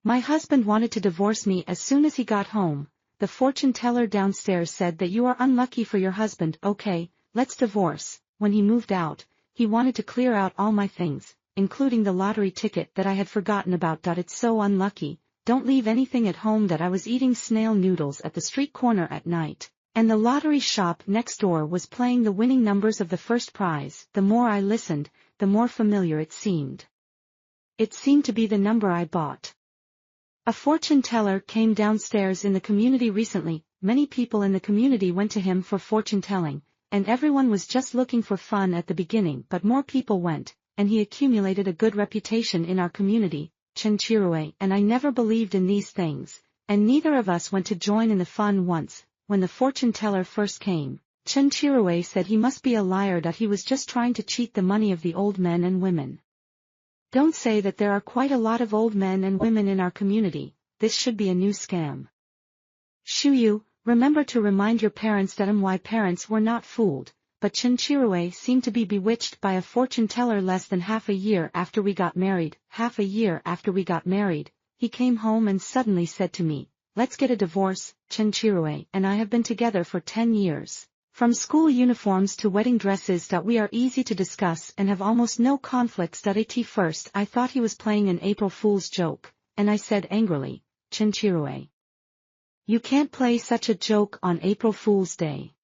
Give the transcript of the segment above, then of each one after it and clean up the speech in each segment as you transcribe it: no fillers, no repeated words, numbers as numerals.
My husband wanted to divorce me as soon as he got home. The fortune teller downstairs said that you are unlucky for your husband. Okay, let's divorce. When he moved out, he wanted to clear out all my things, including the lottery ticket that I had forgotten about. It's so unlucky. Don't leave anything at home. That I was eating snail noodles at the street corner at night, and the lottery shop next door was playing the winning numbers of the first prize. The more I listened, the more familiar it seemed. It seemed to be the number I bought. A fortune teller came downstairs in the community recently. Many people in the community went to him for fortune telling, and everyone was just looking for fun at the beginning, but more people went, and he accumulated a good reputation in our community, Chinchirue. And I never believed in these things, and neither of us went to join in the fun. Once, when the fortune teller first came, Chinchirue said he must be a liar, that he was just trying to cheat the money of the old men and women. Don't say that there are quite a lot of old men and women in our community. This should be a new scam. Shuyu, remember to remind your parents that my parents were not fooled, but Chinchirue seemed to be bewitched by a fortune teller. Less than half a year after we got married, he came home and suddenly said to me, "Let's get a divorce." Chinchirue and I have been together for 10 years. From school uniforms to wedding dresses. We are easy to discuss and have almost no conflicts. At first I thought he was playing an April Fool's joke, and I said angrily, "Chinchirue, you can't play such a joke on April Fool's Day.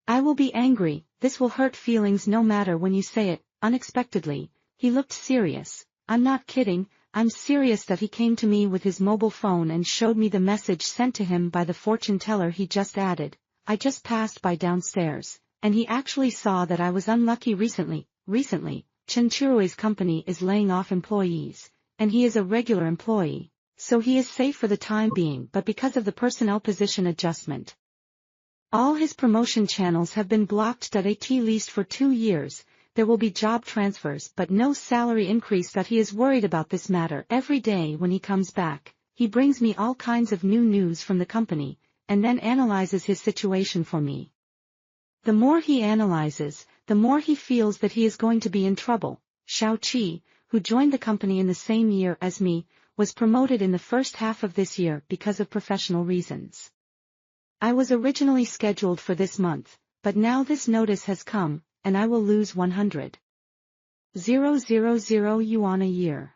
I will be angry. This will hurt feelings no matter when you say it." Unexpectedly, he looked serious. "I'm not kidding, I'm serious." That he came to me with his mobile phone and showed me the message sent to him by the fortune teller. He just added, "I just passed by downstairs, and he actually saw that I was unlucky recently. Chinchirue's company is laying off employees, and he is a regular employee, so he is safe for the time being, but because of the personnel position adjustment, all his promotion channels have been blocked. At least for 2 years, there will be job transfers but no salary increase." That he is worried about this matter. Every day when he comes back, he brings me all kinds of new news from the company, and then analyzes his situation for me. The more he analyzes, the more he feels that he is going to be in trouble. Xiao Qi, who joined the company in the same year as me, was promoted in the first half of this year because of professional reasons. I was originally scheduled for this month, but now this notice has come, and I will lose 100,000 yuan a year.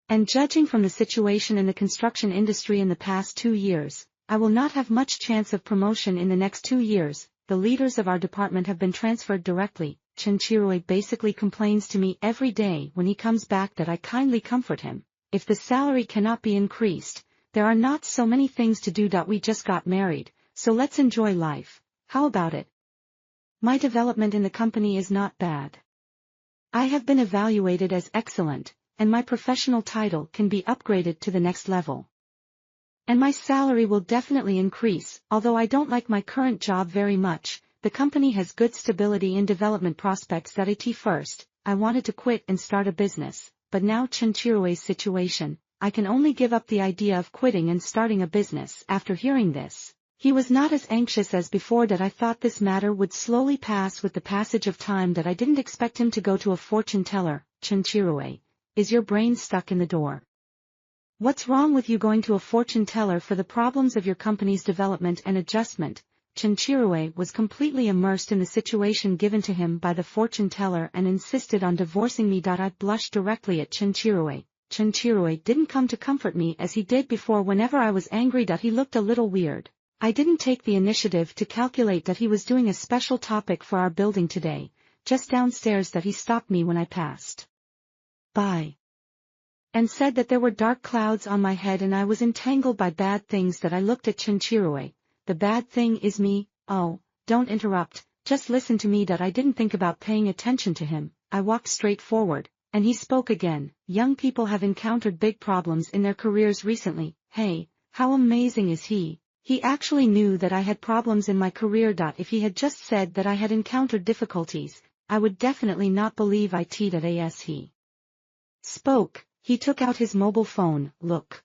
And judging from the situation in the construction industry in the past 2 years, I will not have much chance of promotion in the next 2 years. The leaders of our department have been transferred directly. Chinchirue basically complains to me every day when he comes back that I kindly comfort him. If the salary cannot be increased, there are not so many things to do. We just got married, so let's enjoy life. How about it? My development in the company is not bad. I have been evaluated as excellent, and my professional title can be upgraded to the next level. And my salary will definitely increase. Although I don't like my current job very much, the company has good stability and development prospects. At first, I wanted to quit and start a business, but now Chinchirue's situation, I can only give up the idea of quitting and starting a business. After hearing this, he was not as anxious as before. I thought this matter would slowly pass with the passage of time. I didn't expect him to go to a fortune teller. Chinchirue, is your brain stuck in the door? What's wrong with you going to a fortune teller for the problems of your company's development and adjustment? Chinchirue was completely immersed in the situation given to him by the fortune teller and insisted on divorcing me. I blushed directly at Chinchirue. Chinchirue didn't come to comfort me as he did before whenever I was angry. He looked a little weird. I didn't take the initiative to calculate that he was doing a special topic for our building today, just downstairs. He stopped me when I passed by and said that there were dark clouds on my head and I was entangled by bad things. I looked at Chinchirue. The bad thing is me. Oh, don't interrupt, just listen to me. I didn't think about paying attention to him. I walked straight forward, and he spoke again. Young people have encountered big problems in their careers recently. Hey, how amazing is he? He actually knew that I had problems in my career. If he had just said that I had encountered difficulties, I would definitely not believe it. As he spoke, he took out his mobile phone. Look.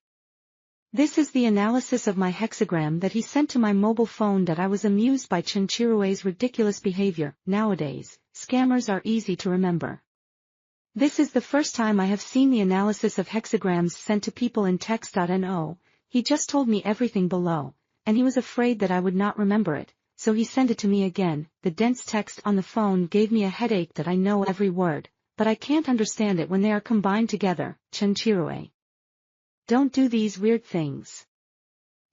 This is the analysis of my hexagram that he sent to my mobile phone. I was amused by Chinchirue's ridiculous behavior. Nowadays, scammers are easy to remember. This is the first time I have seen the analysis of hexagrams sent to people in text.no. He just told me everything below, and he was afraid that I would not remember it, so he sent it to me again. The dense text on the phone gave me a headache that I know every word, but I can't understand it when they are combined together. Chenchirue. Don't do these weird things.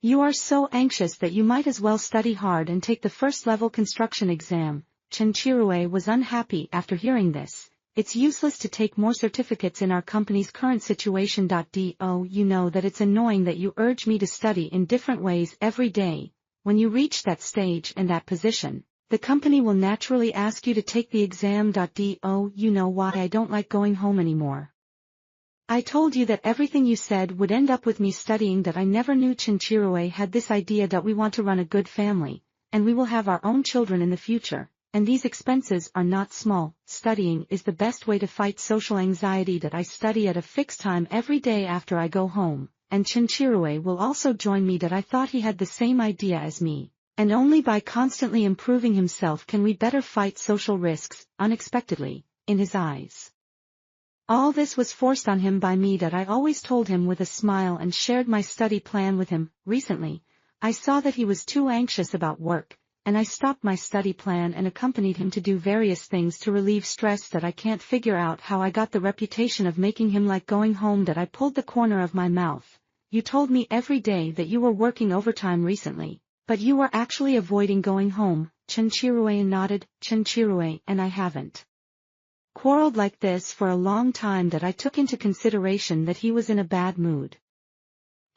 You are so anxious that you might as well study hard and take the first-level construction exam. Chenchirue was unhappy after hearing this. It's useless to take more certificates in our company's current situation. You know that it's annoying that you urge me to study in different ways every day. When you reach that stage and that position, the company will naturally ask you to take the exam. You know why I don't like going home anymore. I told you that everything you said would end up with me studying. That I never knew Chenchirue had this idea that we want to run a good family, and we will have our own children in the future. And these expenses are not small. Studying is the best way to fight social anxiety. That I study at a fixed time every day after I go home, and Chenchirue will also join me. That I thought he had the same idea as me, and only by constantly improving himself can we better fight social risks. Unexpectedly, in his eyes, all this was forced on him by me. That I always told him with a smile and shared my study plan with him. Recently, I saw that he was too anxious about work, and I stopped my study plan and accompanied him to do various things to relieve stress. That I can't figure out how I got the reputation of making him like going home. That I pulled the corner of my mouth. You told me every day that you were working overtime recently, but you were actually avoiding going home. Chenchirue nodded. Chenchirue and I haven't quarreled like this for a long time. That I took into consideration that he was in a bad mood,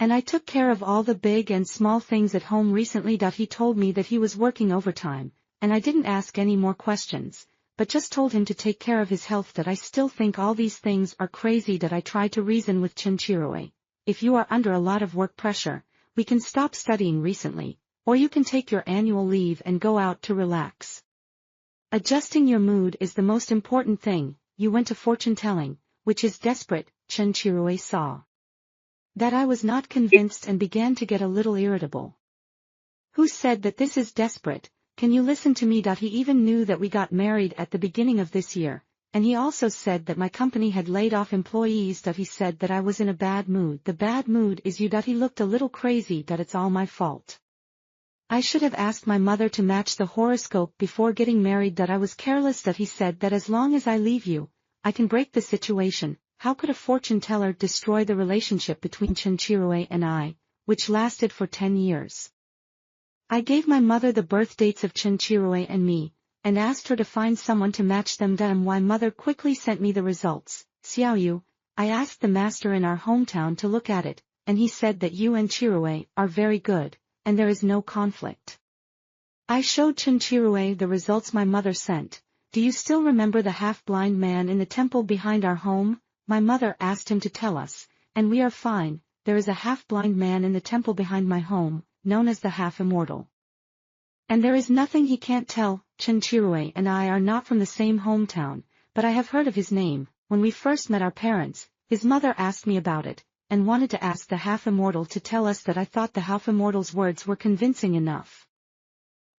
and I took care of all the big and small things at home recently. He told me that he was working overtime, and I didn't ask any more questions, but just told him to take care of his health. That I still think all these things are crazy. That I tried to reason with Chenchirue. If you are under a lot of work pressure, we can stop studying recently, or you can take your annual leave and go out to relax. Adjusting your mood is the most important thing. You went to fortune-telling, which is desperate. Chenchirue saw that I was not convinced and began to get a little irritable. Who said that this is desperate? Can you listen to me? He even knew that we got married at the beginning of this year, and he also said that my company had laid off employees. He said that I was in a bad mood. The bad mood is you. He looked a little crazy. It's all my fault. I should have asked my mother to match the horoscope before getting married. I was careless. He said that as long as I leave you, I can break the situation. How could a fortune teller destroy the relationship between Chenchirue and I, which lasted for 10 years? I gave my mother the birth dates of Chenchirue and me, and asked her to find someone to match them. My mother quickly sent me the results. Xiaoyu, I asked the master in our hometown to look at it, and he said that you and Chirue are very good, and there is no conflict. I showed Chenchirue the results my mother sent. Do you still remember the half-blind man in the temple behind our home? My mother asked him to tell us, and we are fine. There is a half-blind man in the temple behind my home, known as the half-immortal. And there is nothing he can't tell. Chenchirue and I are not from the same hometown, but I have heard of his name. When we first met our parents, his mother asked me about it, and wanted to ask the half-immortal to tell us that. I thought the half-immortal's words were convincing enough.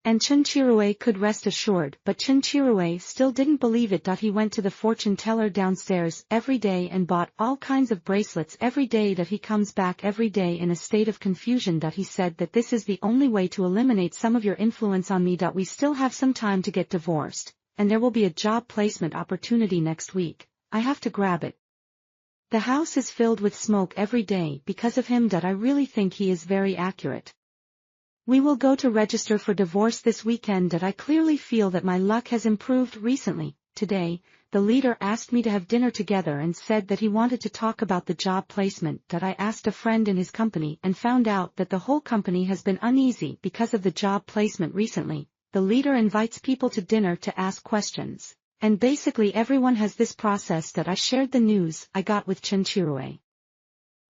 And Chenchirue could rest assured, but Chenchirue still didn't believe it. He went to the fortune teller downstairs every day and bought all kinds of bracelets every day. He comes back every day in a state of confusion. He said that this is the only way to eliminate some of your influence on me. We still have some time to get divorced, and there will be a job placement opportunity next week. I have to grab it. The house is filled with smoke every day because of him. I really think he is very accurate. We will go to register for divorce this weekend. I clearly feel that my luck has improved recently. Today, the leader asked me to have dinner together and said that he wanted to talk about the job placement. I asked a friend in his company and found out that the whole company has been uneasy because of the job placement recently. The leader invites people to dinner to ask questions, and basically everyone has this process. I shared the news I got with Chenchirue,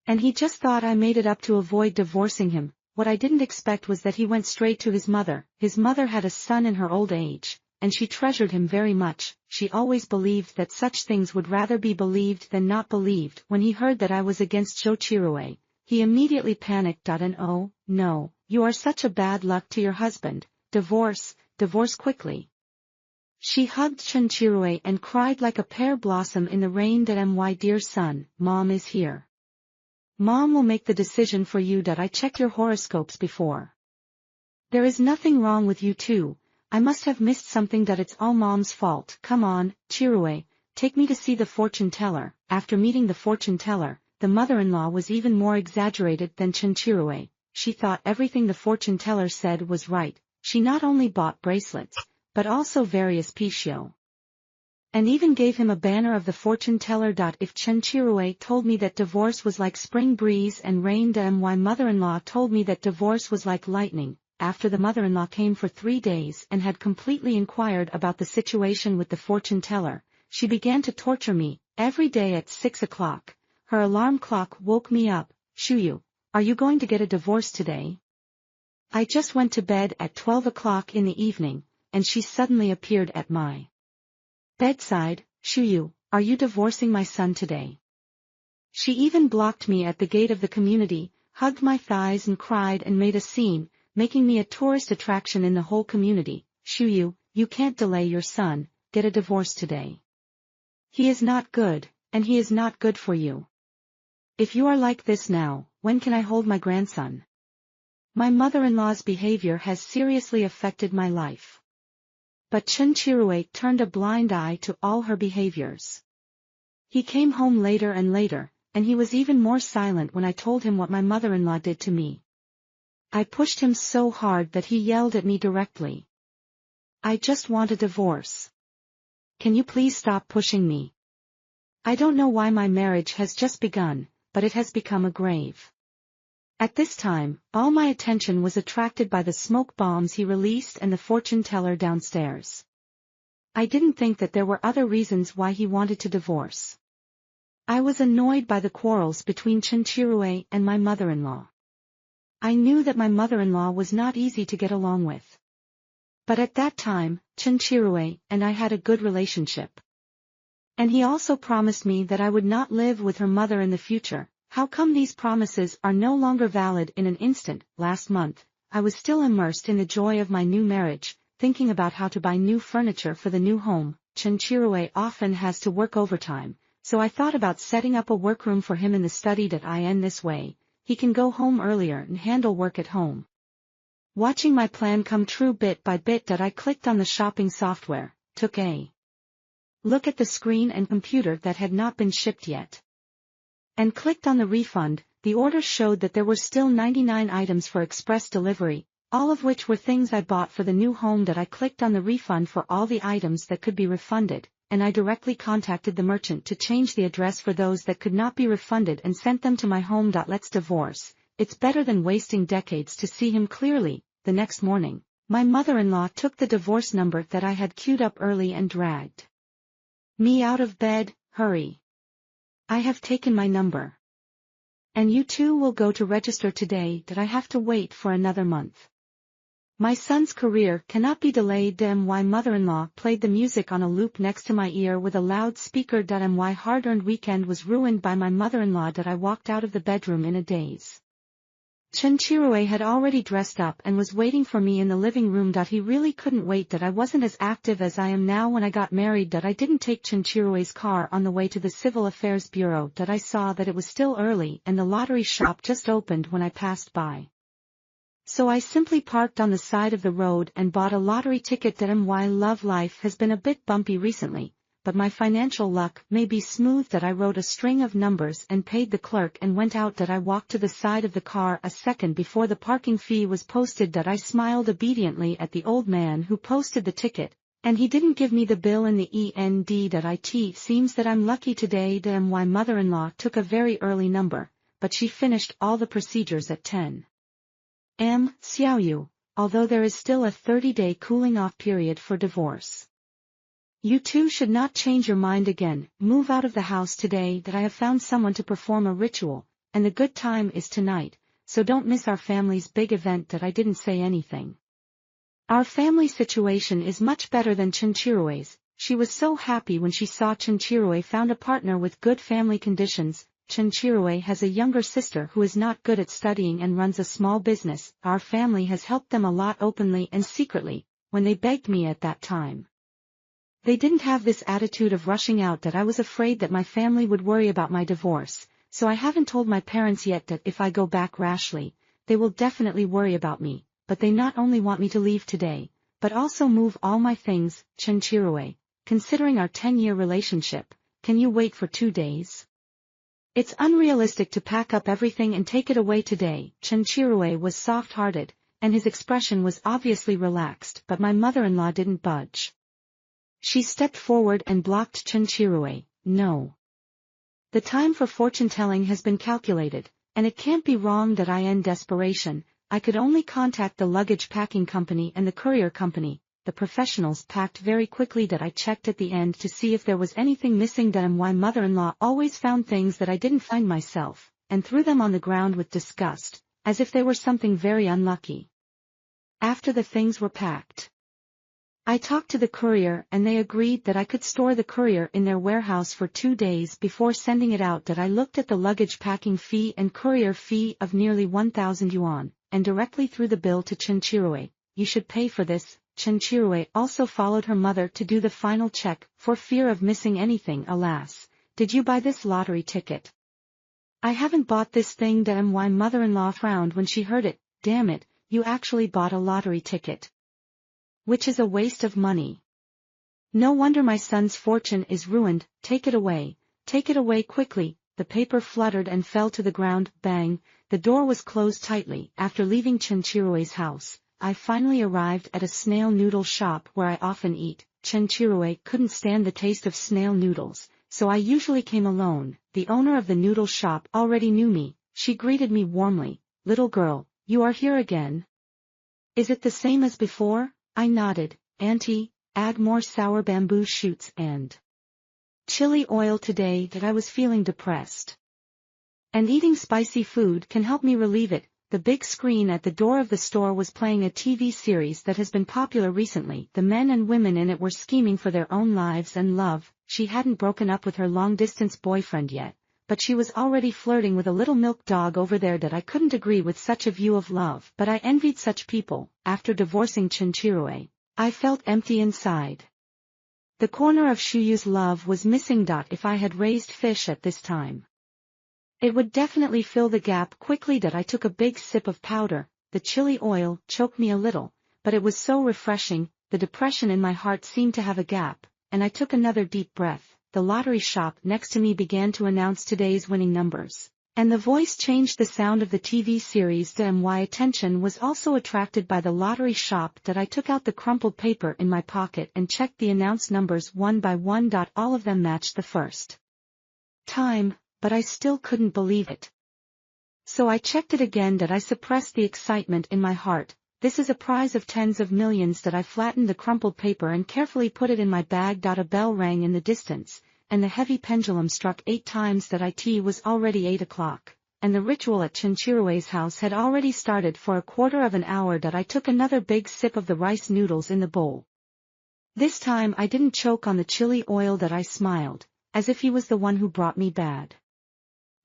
and he just thought I made it up to avoid divorcing him. What I didn't expect was that he went straight to his mother. His mother had a son in her old age, and she treasured him very much. She always believed that such things would rather be believed than not believed. When he heard that I was against Chenchirue, he immediately panicked. And oh, no, you are such a bad luck to your husband. Divorce quickly. She hugged Chunchirue and cried like a pear blossom in the rain. My dear son, Mom is here. Mom will make the decision for you. I checked your horoscopes before. There is nothing wrong with you two. I must have missed something. It's all Mom's fault. Come on, Chirue, take me to see the fortune teller. After meeting the fortune teller, the mother-in-law was even more exaggerated than Chunchirue. She thought everything the fortune teller said was right. She not only bought bracelets, but also various pishio. And even gave him a banner of the fortune teller. If Chunchirue told me that divorce was like spring breeze and rain, my mother-in-law told me that divorce was like lightning. After the mother-in-law came for 3 days and had completely inquired about the situation with the fortune teller, she began to torture me. Every day at 6 o'clock, her alarm clock woke me up. Shuyu, are you going to get a divorce today? I just went to bed at 12 o'clock in the evening, and she suddenly appeared at my bedside. Shuyu, are you divorcing my son today? She even blocked me at the gate of the community, hugged my thighs and cried and made a scene, making me a tourist attraction in the whole community. Shuyu, you can't delay your son, get a divorce today. He is not good, and he is not good for you. If you are like this now, when can I hold my grandson? My mother-in-law's behavior has seriously affected my life. But Chunchirue turned a blind eye to all her behaviors. He came home later and later, and he was even more silent when I told him what my mother-in-law did to me. I pushed him so hard that he yelled at me directly. I just want a divorce. Can you please stop pushing me? I don't know why my marriage has just begun, but it has become a grave. At this time, all my attention was attracted by the smoke bombs he released and the fortune teller downstairs. I didn't think that there were other reasons why he wanted to divorce. I was annoyed by the quarrels between Chunchirue and my mother-in-law. I knew that my mother-in-law was not easy to get along with. But at that time, Chunchirue and I had a good relationship. And he also promised me that I would not live with her mother in the future. How come these promises are no longer valid in an instant? Last month, I was still immersed in the joy of my new marriage, thinking about how to buy new furniture for the new home. Chunchirue often has to work overtime, so I thought about setting up a workroom for him in the study. In this way, he can go home earlier and handle work at home. Watching my plan come true bit by bit. I clicked on the shopping software, took a look at the screen and computer that had not been shipped yet, and clicked on the refund. The order showed that there were still 99 items for express delivery, all of which were things I bought for the new home. I clicked on the refund for all the items that could be refunded, and I directly contacted the merchant to change the address for those that could not be refunded and sent them to my home. Let's divorce. It's better than wasting decades to see him clearly. The next morning, my mother-in-law took the divorce number that I had queued up early and dragged me out of bed. Hurry. I have taken my number. And you too will go to register today. I have to wait for another month. My son's career cannot be delayed. My mother-in-law played the music on a loop next to my ear with a loudspeaker. My hard-earned weekend was ruined by my mother-in-law. I walked out of the bedroom in a daze. Chunchirue had already dressed up and was waiting for me in the living room. He really couldn't wait. I wasn't as active as I am now when I got married. I didn't take Chunchirue's car on the way to the Civil Affairs Bureau. I saw that it was still early and the lottery shop just opened when I passed by. So I simply parked on the side of the road and bought a lottery ticket. My love life has been a bit bumpy recently, but my financial luck may be smooth. I wrote a string of numbers and paid the clerk and went out. I walked to the side of the car a second before the parking fee was posted. I smiled obediently at the old man who posted the ticket, and he didn't give me the bill in the end. It seems that I'm lucky today. My mother-in-law took a very early number, but she finished all the procedures at 10 am. Xiaoyu, although there is still a 30-day cooling-off period for divorce. You two should not change your mind again. Move out of the house today. I have found someone to perform a ritual, and the good time is tonight, so don't miss our family's big event. I didn't say anything. Our family situation is much better than Chunchirue's. She was so happy when she saw Chunchirue found a partner with good family conditions. Chunchirue has a younger sister who is not good at studying and runs a small business. Our family has helped them a lot openly and secretly, when they begged me at that time. They didn't have this attitude of rushing out that I was afraid that my family would worry about my divorce, so I haven't told my parents yet that if I go back rashly, they will definitely worry about me, but they not only want me to leave today, but also move all my things. Chinchirue, considering our 10-year relationship, can you wait for 2 days? It's unrealistic to pack up everything and take it away today. Chinchirue was soft-hearted, and his expression was obviously relaxed, but my mother-in-law didn't budge. She stepped forward and blocked Chinchirue. No. The time for fortune-telling has been calculated, and it can't be wrong that in desperation, I could only contact the luggage packing company and the courier company. The professionals packed very quickly that I checked at the end to see if there was anything missing. My mother-in-law always found things that I didn't find myself, and threw them on the ground with disgust, as if they were something very unlucky. After the things were packed, I talked to the courier and they agreed that I could store the courier in their warehouse for 2 days before sending it out. That I looked at the luggage packing fee and courier fee of nearly 1,000 yuan, and directly threw the bill to Chinchirue. You should pay for this. Chinchirue also followed her mother to do the final check, for fear of missing anything. Alas, did you buy this lottery ticket? I haven't bought this thing. My mother-in-law frowned when she heard it. Damn it, you actually bought a lottery ticket. Which is a waste of money. No wonder my son's fortune is ruined. Take it away quickly. The paper fluttered and fell to the ground. Bang, the door was closed tightly. After leaving Chinchirue's house, I finally arrived at a snail noodle shop where I often eat. Chinchirue couldn't stand the taste of snail noodles, so I usually came alone. The owner of the noodle shop already knew me. She greeted me warmly. Little girl, you are here again? Is it the same as before? I nodded. Auntie, add more sour bamboo shoots and chili oil today. That I was feeling depressed, and eating spicy food can help me relieve it. The big screen at the door of the store was playing a TV series that has been popular recently. The men and women in it were scheming for their own lives and love. She hadn't broken up with her long-distance boyfriend yet, but she was already flirting with a little milk dog over there. That I couldn't agree with such a view of love, but I envied such people. After divorcing Chinchirue, I felt empty inside. The corner of Shuyu's love was missing. If I had raised fish at this time, it would definitely fill the gap quickly. That I took a big sip of powder. The chili oil choked me a little, but it was so refreshing. The depression in my heart seemed to have a gap, and I took another deep breath. The lottery shop next to me began to announce today's winning numbers, and the voice changed the sound of the TV series. My attention was also attracted by the lottery shop. That I took out the crumpled paper in my pocket and checked the announced numbers one by one. All of them matched the first time, but I still couldn't believe it. So I checked it again. That I suppressed the excitement in my heart. This is a prize of tens of millions. That I flattened the crumpled paper and carefully put it in my bag. A bell rang in the distance, and the heavy pendulum struck 8 times. That it was already 8 o'clock, and the ritual at Chinchirue's house had already started for a quarter of an hour. That I took another big sip of the rice noodles in the bowl. This time I didn't choke on the chili oil. That I smiled, as if he was the one who brought me bad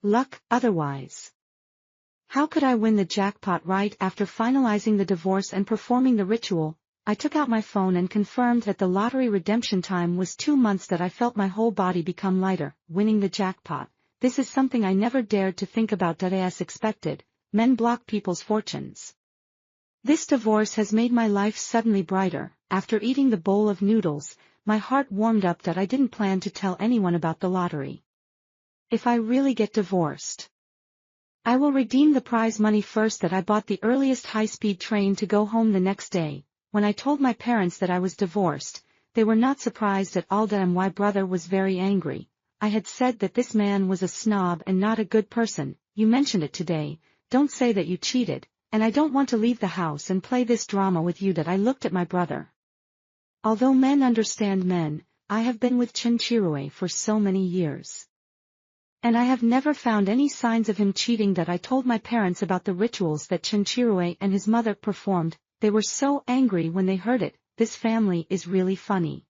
luck. Otherwise, how could I win the jackpot right after finalizing the divorce and performing the ritual? I took out my phone and confirmed that the lottery redemption time was 2 months. That I felt my whole body become lighter. Winning the jackpot. This is something I never dared to think about. As expected, men block people's fortunes. This divorce has made my life suddenly brighter. After eating the bowl of noodles, my heart warmed up. That I didn't plan to tell anyone about the lottery. If I really get divorced, I will redeem the prize money first. That I bought the earliest high-speed train to go home the next day. When I told my parents that I was divorced, they were not surprised at all. My brother was very angry. I had said that this man was a snob and not a good person. You mentioned it today. Don't say that you cheated, and I don't want to leave the house and play this drama with you. That I looked at my brother. Although men understand men, I have been with Chinchirue for so many years, and I have never found any signs of him cheating. That I told my parents about the rituals that Chinchirue and his mother performed. They were so angry when they heard it. This family is really funny.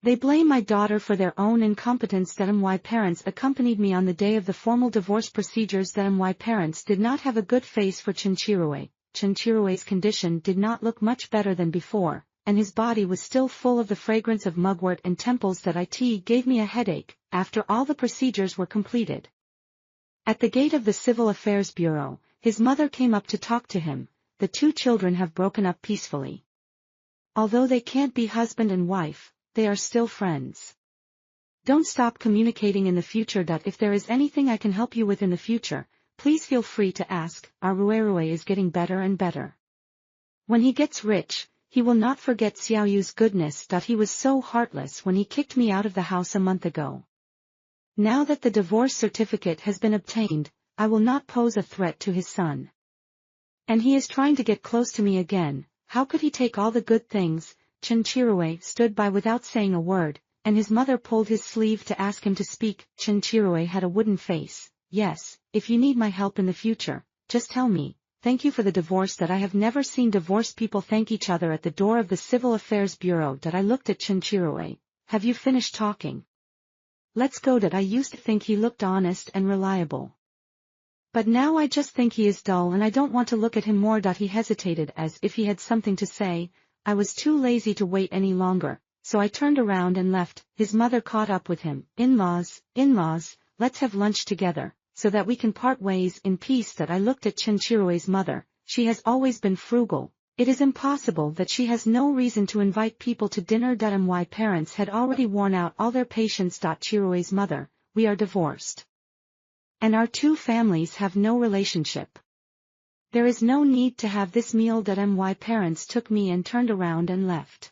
They blame my daughter for their own incompetence. My parents accompanied me on the day of the formal divorce procedures. My parents did not have a good face for Chinchirue. Chinchirue's condition did not look much better than before, and his body was still full of the fragrance of mugwort and temples that it gave me a headache, after all the procedures were completed. At the gate of the Civil Affairs Bureau, his mother came up to talk to him. The two children have broken up peacefully. Although they can't be husband and wife, they are still friends. Don't stop communicating in the future. If there is anything I can help you with in the future, please feel free to ask. Our Ruerue is getting better and better. When he gets rich, he will not forget Xiaoyu's goodness. He was so heartless when he kicked me out of the house a month ago. Now that the divorce certificate has been obtained, I will not pose a threat to his son. And he is trying to get close to me again. How could he take all the good things? Chinchirue stood by without saying a word, and his mother pulled his sleeve to ask him to speak. Chinchirue had a wooden face. Yes, if you need my help in the future, just tell me. Thank you for the divorce. That I have never seen divorced people thank each other at the door of the Civil Affairs Bureau. I looked at Chinchirue. Have you finished talking? Let's go. I used to think he looked honest and reliable. But now I just think he is dull and I don't want to look at him more. He hesitated as if he had something to say. I was too lazy to wait any longer, so I turned around and left. His mother caught up with him. In-laws, let's have lunch together, so that we can part ways in peace. That I looked at Chinchirue's mother. She has always been frugal. It is impossible that she has no reason to invite people to dinner. My parents had already worn out all their patience. Chirue's mother, we are divorced. And our two families have no relationship. There is no need to have this meal. My parents took me and turned around and left.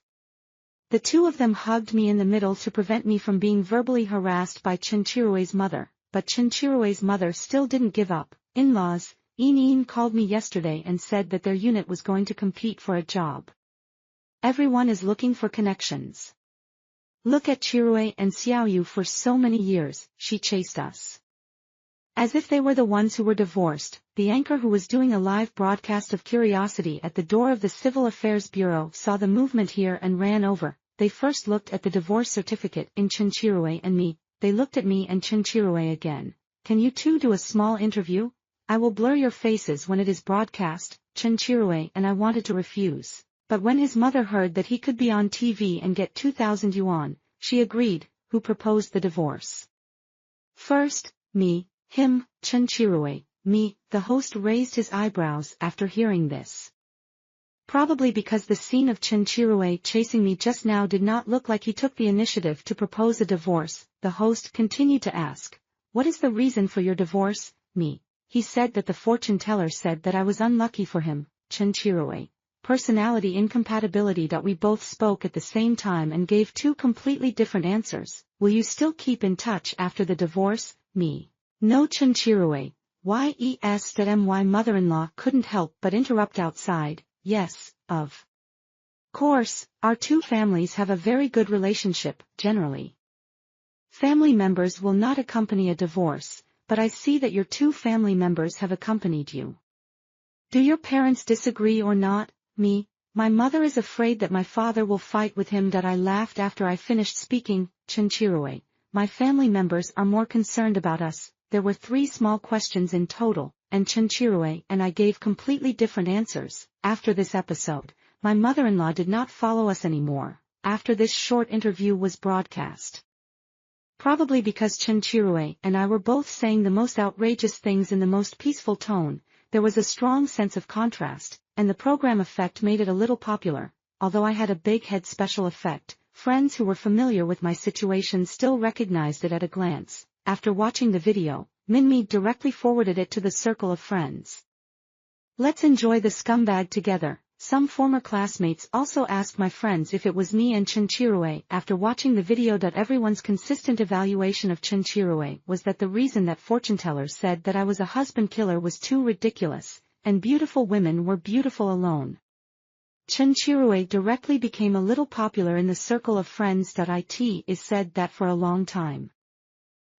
The two of them hugged me in the middle to prevent me from being verbally harassed by Chinchirue's mother, but Chinchirue's mother still didn't give up. In-laws, Yin called me yesterday and said that their unit was going to compete for a job. Everyone is looking for connections. Look at Chirue and Xiaoyu. For so many years, she chased us. As if they were the ones who were divorced. The anchor who was doing a live broadcast of curiosity at the door of the Civil Affairs Bureau saw the movement here and ran over. They first looked at the divorce certificate in Chinchirue and me. They looked at me and Chinchirue again. Can you two do a small interview? I will blur your faces when it is broadcast. Chinchirue and I wanted to refuse. But when his mother heard that he could be on TV and get 2,000 yuan, she agreed. Who proposed the divorce? First, me. Him, Chinchirue, me. The host raised his eyebrows after hearing this. Probably because the scene of Chinchirue chasing me just now did not look like he took the initiative to propose a divorce. The host continued to ask, what is the reason for your divorce? Me. He said that the fortune teller said that I was unlucky for him. Chinchirue. Personality incompatibility. We both spoke at the same time and gave two completely different answers. Will you still keep in touch after the divorce? Me. No. Chinchirue. My mother-in-law couldn't help but interrupt outside. Yes, of course, our two families have a very good relationship, generally. Family members will not accompany a divorce, but I see that your two family members have accompanied you. Do your parents disagree or not? Me. My mother is afraid that my father will fight with him. I laughed after I finished speaking. Chinchirue. My family members are more concerned about us. There were 3 small questions in total, and Chinchirue and I gave completely different answers. After this episode, my mother-in-law did not follow us anymore, after this short interview was broadcast. Probably because Chinchirue and I were both saying the most outrageous things in the most peaceful tone, there was a strong sense of contrast, and the program effect made it a little popular. Although I had a big head special effect, friends who were familiar with my situation still recognized it at a glance. After watching the video, Minmi directly forwarded it to the circle of friends. Let's enjoy the scumbag together. Some former classmates also asked my friends if it was me and Chinchirue. After watching the video, everyone's consistent evaluation of Chinchirue was that the reason that fortune tellers said that I was a husband killer was too ridiculous, and beautiful women were beautiful alone. Chinchirue directly became a little popular in the circle of friends. It is said that for a long time,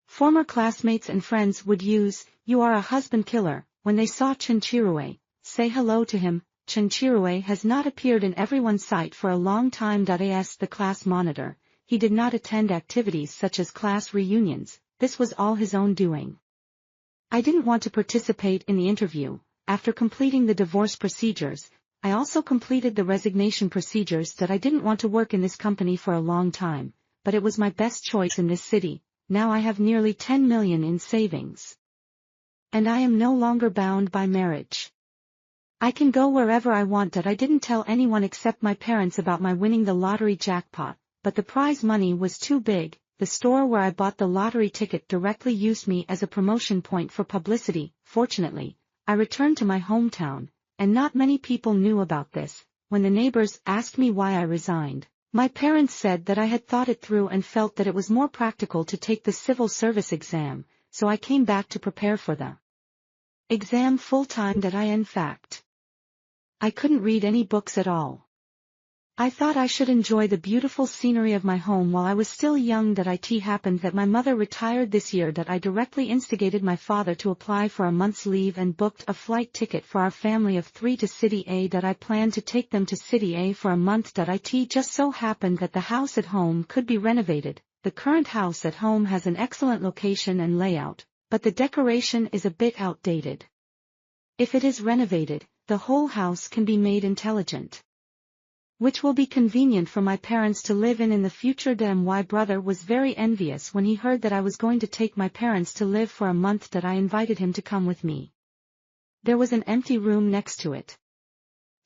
former classmates and friends would use, "You are a husband killer," when they saw Chinchirue. Say hello to him. Chinchirue has not appeared in everyone's sight for a long time. As the class monitor, he did not attend activities such as class reunions. This was all his own doing. I didn't want to participate in the interview. After completing the divorce procedures, I also completed the resignation procedures that I didn't want to work in this company for a long time, but it was my best choice in this city. Now I have nearly 10 million in savings. And I am no longer bound by marriage. I can go wherever I want. That I didn't tell anyone except my parents about my winning the lottery jackpot, but the prize money was too big. The store where I bought the lottery ticket directly used me as a promotion point for publicity. Fortunately, I returned to my hometown, and not many people knew about this. When the neighbors asked me why I resigned, my parents said that I had thought it through and felt that it was more practical to take the civil service exam, so I came back to prepare for the exam full-time. That in fact, I couldn't read any books at all. I thought I should enjoy the beautiful scenery of my home while I was still young. That it happened that my mother retired this year. That I directly instigated my father to apply for a month's leave and booked a flight ticket for our family of 3 to City A. That I planned to take them to City A for a month. That it just so happened that the house at home could be renovated. The current house at home has an excellent location and layout, but the decoration is a bit outdated. If it is renovated, the whole house can be made intelligent, which will be convenient for my parents to live in the future. My brother was very envious when he heard that I was going to take my parents to live for a month. That I invited him to come with me. There was an empty room next to it.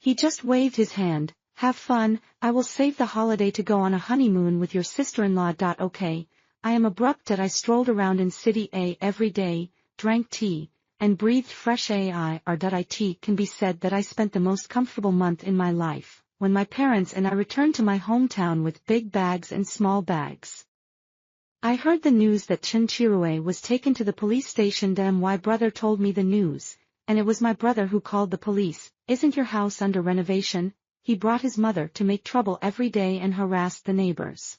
He just waved his hand. Have fun, I will save the holiday to go on a honeymoon with your sister-in-law. Okay, I am abrupt. That I strolled around in City A every day, drank tea, and breathed fresh air. That it can be said that I spent the most comfortable month in my life when my parents and I returned to my hometown with big bags and small bags. I heard the news that Chinchirue was taken to the police station. My brother told me the news, and it was my brother who called the police. Isn't your house under renovation? He brought his mother to make trouble every day and harassed the neighbors.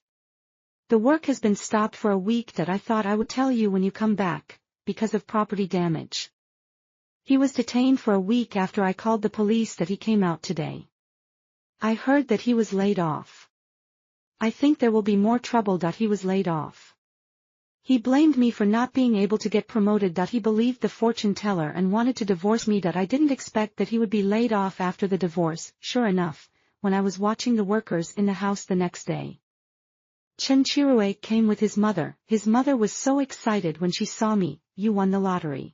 The work has been stopped for a week. That I thought I would tell you when you come back, because of property damage. He was detained for a week after I called the police. That he came out today. I heard that he was laid off. I think there will be more trouble. He was laid off. He blamed me for not being able to get promoted. He believed the fortune teller and wanted to divorce me. I didn't expect that he would be laid off after the divorce. Sure enough, when I was watching the workers in the house the next day, Chinchirue came with his mother. His mother was so excited when she saw me. You won the lottery.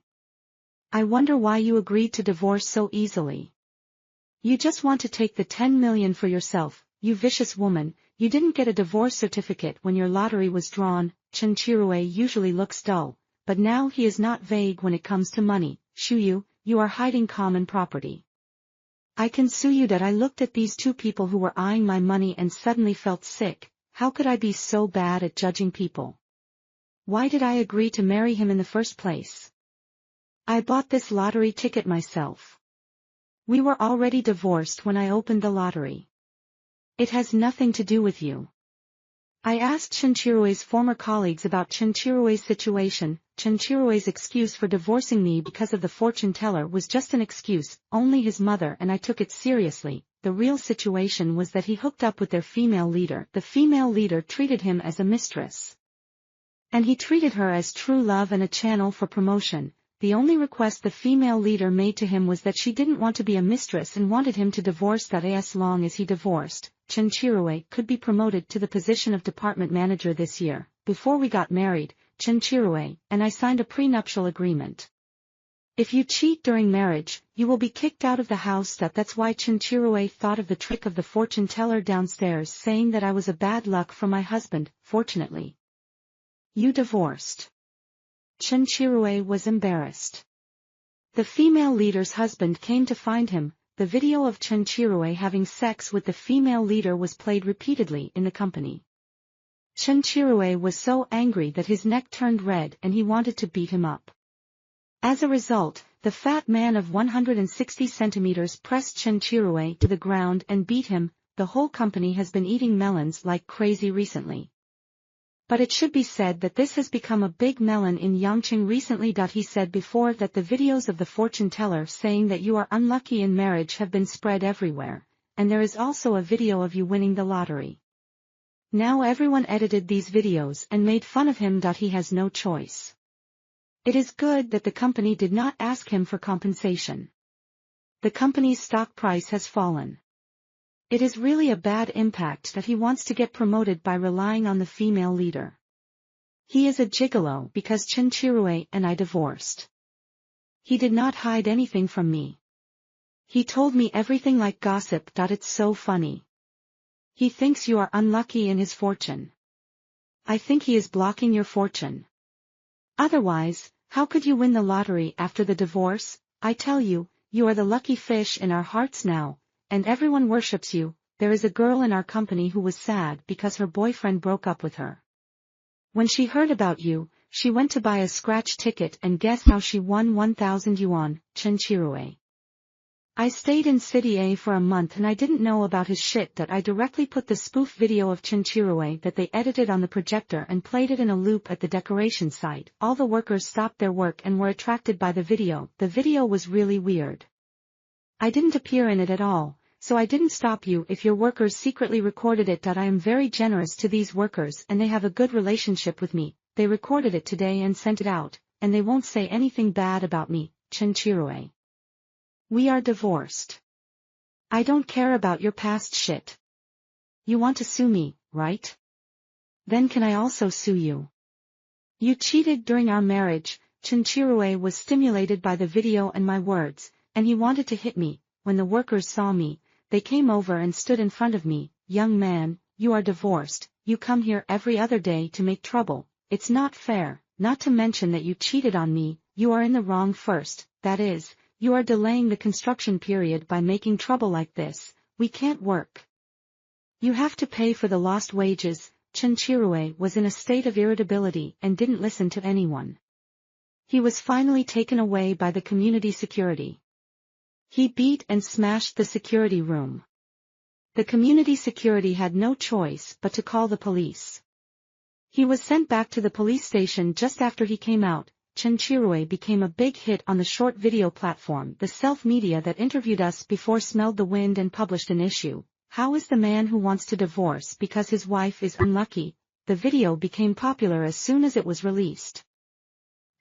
I wonder why you agreed to divorce so easily. You just want to take the 10 million for yourself, you vicious woman. You didn't get a divorce certificate when your lottery was drawn. Chinchirue usually looks dull, but now he is not vague when it comes to money. Shuyu, you are hiding common property. I can sue you. I looked at these two people who were eyeing my money and suddenly felt sick. How could I be so bad at judging people? Why did I agree to marry him in the first place? I bought this lottery ticket myself. We were already divorced when I opened the lottery. It has nothing to do with you. I asked Chinchirue's former colleagues about Chinchirue's situation. Chinchirue's excuse for divorcing me because of the fortune teller was just an excuse, only his mother and I took it seriously. The real situation was that he hooked up with their female leader. The female leader treated him as a mistress, and he treated her as true love and a channel for promotion. The only request the female leader made to him was that she didn't want to be a mistress and wanted him to divorce. As long as he divorced, Chinchirue could be promoted to the position of department manager this year. Before we got married, Chinchirue and I signed a prenuptial agreement. If you cheat during marriage, you will be kicked out of the house. That's why Chinchirue thought of the trick of the fortune teller downstairs saying that I was a bad luck for my husband. Fortunately, you divorced. Chinchirue was embarrassed. The female leader's husband came to find him. The video of Chinchirue having sex with the female leader was played repeatedly in the company. Chinchirue was so angry that his neck turned red and he wanted to beat him up. As a result, the fat man of 160 centimeters pressed Chinchirue to the ground and beat him. The whole company has been eating melons like crazy recently. But it should be said that this has become a big melon in Yangqing recently. He said before that the videos of the fortune teller saying that you are unlucky in marriage have been spread everywhere, and there is also a video of you winning the lottery. Now everyone edited these videos and made fun of him. He has no choice. It is good that the company did not ask him for compensation. The company's stock price has fallen. It is really a bad impact that he wants to get promoted by relying on the female leader. He is a gigolo because Chinchirue and I divorced. He did not hide anything from me. He told me everything like gossip. It's so funny. He thinks you are unlucky in his fortune. I think he is blocking your fortune. Otherwise, how could you win the lottery after the divorce? I tell you, you are the lucky fish in our hearts now, and everyone worships you. There is a girl in our company who was sad because her boyfriend broke up with her. When she heard about you, she went to buy a scratch ticket and guess how she won 1,000 yuan, Chinchirue. I stayed in City A for a month and I didn't know about his shit. That I directly put the spoof video of Chinchirue that they edited on the projector and played it in a loop at the decoration site. All the workers stopped their work and were attracted by the video. The video was really weird. I didn't appear in it at all, so I didn't stop you if your workers secretly recorded it. I am very generous to these workers and they have a good relationship with me. They recorded it today and sent it out, and they won't say anything bad about me, Chinchirue. We are divorced. I don't care about your past shit. You want to sue me, right? Then can I also sue you? You cheated during our marriage. Chinchirue was stimulated by the video and my words, and he wanted to hit me. When the workers saw me, they came over and stood in front of me. Young man, you are divorced, you come here every other day to make trouble. It's not fair, not to mention that you cheated on me. You are in the wrong first, that is, you are delaying the construction period by making trouble like this. We can't work. You have to pay for the lost wages. Chinchirue was in a state of irritability and didn't listen to anyone. He was finally taken away by the community security. He beat and smashed the security room. The community security had no choice but to call the police. He was sent back to the police station just after he came out. Chinchirue became a big hit on the short video platform. The self-media that interviewed us before smelled the wind and published an issue. How is the man who wants to divorce because his wife is unlucky? The video became popular as soon as it was released.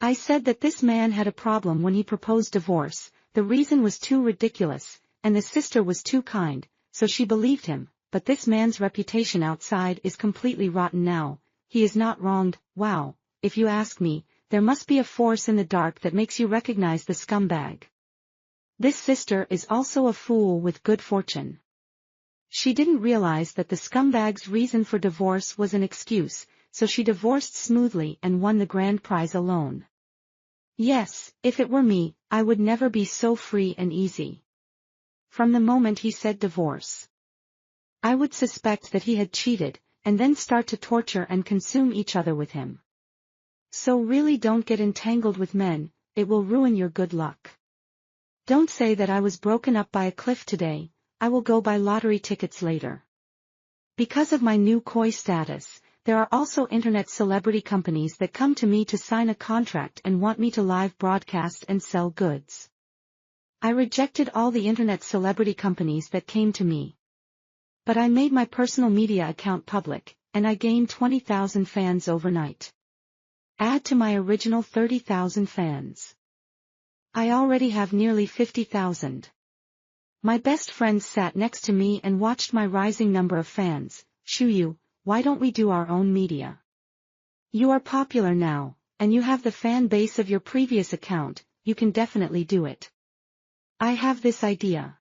I said that this man had a problem when he proposed divorce. The reason was too ridiculous, and the sister was too kind, so she believed him. But this man's reputation outside is completely rotten now. He is not wronged. Wow, if you ask me, there must be a force in the dark that makes you recognize the scumbag. This sister is also a fool with good fortune. She didn't realize that the scumbag's reason for divorce was an excuse, so she divorced smoothly and won the grand prize alone. Yes, if it were me, I would never be so free and easy. From the moment he said divorce, I would suspect that he had cheated, and then start to torture and consume each other with him. So really don't get entangled with men, it will ruin your good luck. Don't say that I was broken up by a cliff today. I will go buy lottery tickets later. Because of my new koi status, there are also internet celebrity companies that come to me to sign a contract and want me to live broadcast and sell goods. I rejected all the internet celebrity companies that came to me. But I made my personal media account public, and I gained 20,000 fans overnight. Add to my original 30,000 fans. I already have nearly 50,000. My best friend sat next to me and watched my rising number of fans. Shuyu, why don't we do our own media? You are popular now, and you have the fan base of your previous account, you can definitely do it. I have this idea.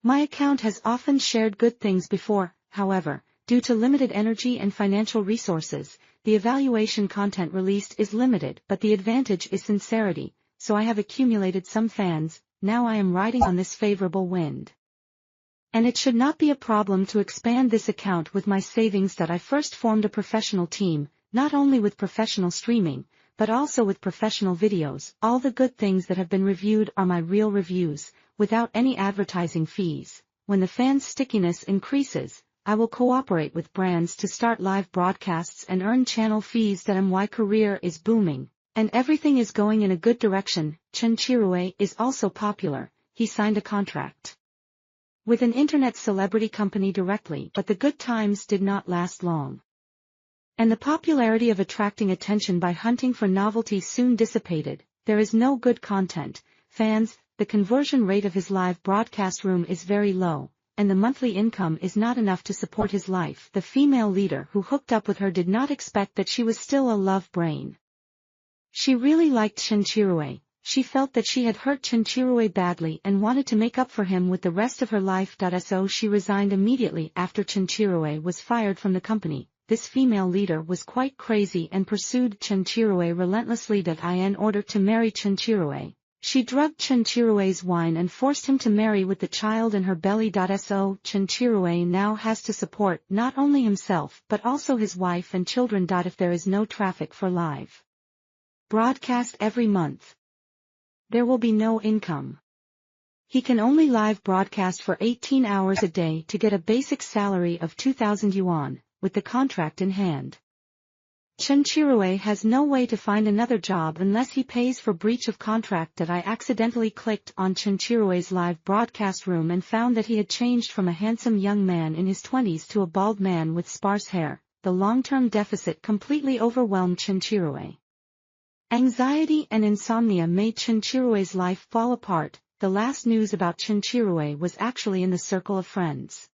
My account has often shared good things before, however, due to limited energy and financial resources, the evaluation content released is limited, but the advantage is sincerity, so I have accumulated some fans. Now I am riding on this favorable wind. And it should not be a problem to expand this account with my savings. That I first formed a professional team, not only with professional streaming, but also with professional videos. All the good things that have been reviewed are my real reviews, without any advertising fees. When the fans' stickiness increases, I will cooperate with brands to start live broadcasts and earn channel fees. That my career is booming, and everything is going in a good direction. Chinchirue is also popular. He signed a contract with an internet celebrity company directly, but the good times did not last long. And the popularity of attracting attention by hunting for novelty soon dissipated. There is no good content, fans, the conversion rate of his live broadcast room is very low, and the monthly income is not enough to support his life. The female leader who hooked up with her did not expect that she was still a love brain. She really liked Chinchirue. She felt that she had hurt Chinchirue badly and wanted to make up for him with the rest of her life. So she resigned immediately after Chinchirue was fired from the company. This female leader was quite crazy and pursued Chinchirue relentlessly. In order to marry Chinchirue, she drugged Chinchirue's wine and forced him to marry with the child in her belly. So Chinchirue now has to support not only himself but also his wife and children. If there is no traffic for live broadcast every month, there will be no income. He can only live broadcast for 18 hours a day to get a basic salary of 2,000 yuan, with the contract in hand. Chinchirue has no way to find another job unless he pays for breach of contract. I accidentally clicked on Chinchirue's live broadcast room and found that he had changed from a handsome young man in his 20s to a bald man with sparse hair. The long-term deficit completely overwhelmed Chinchirue. Anxiety and insomnia made Chinchirue's life fall apart. The last news about Chinchirue was actually in the circle of friends.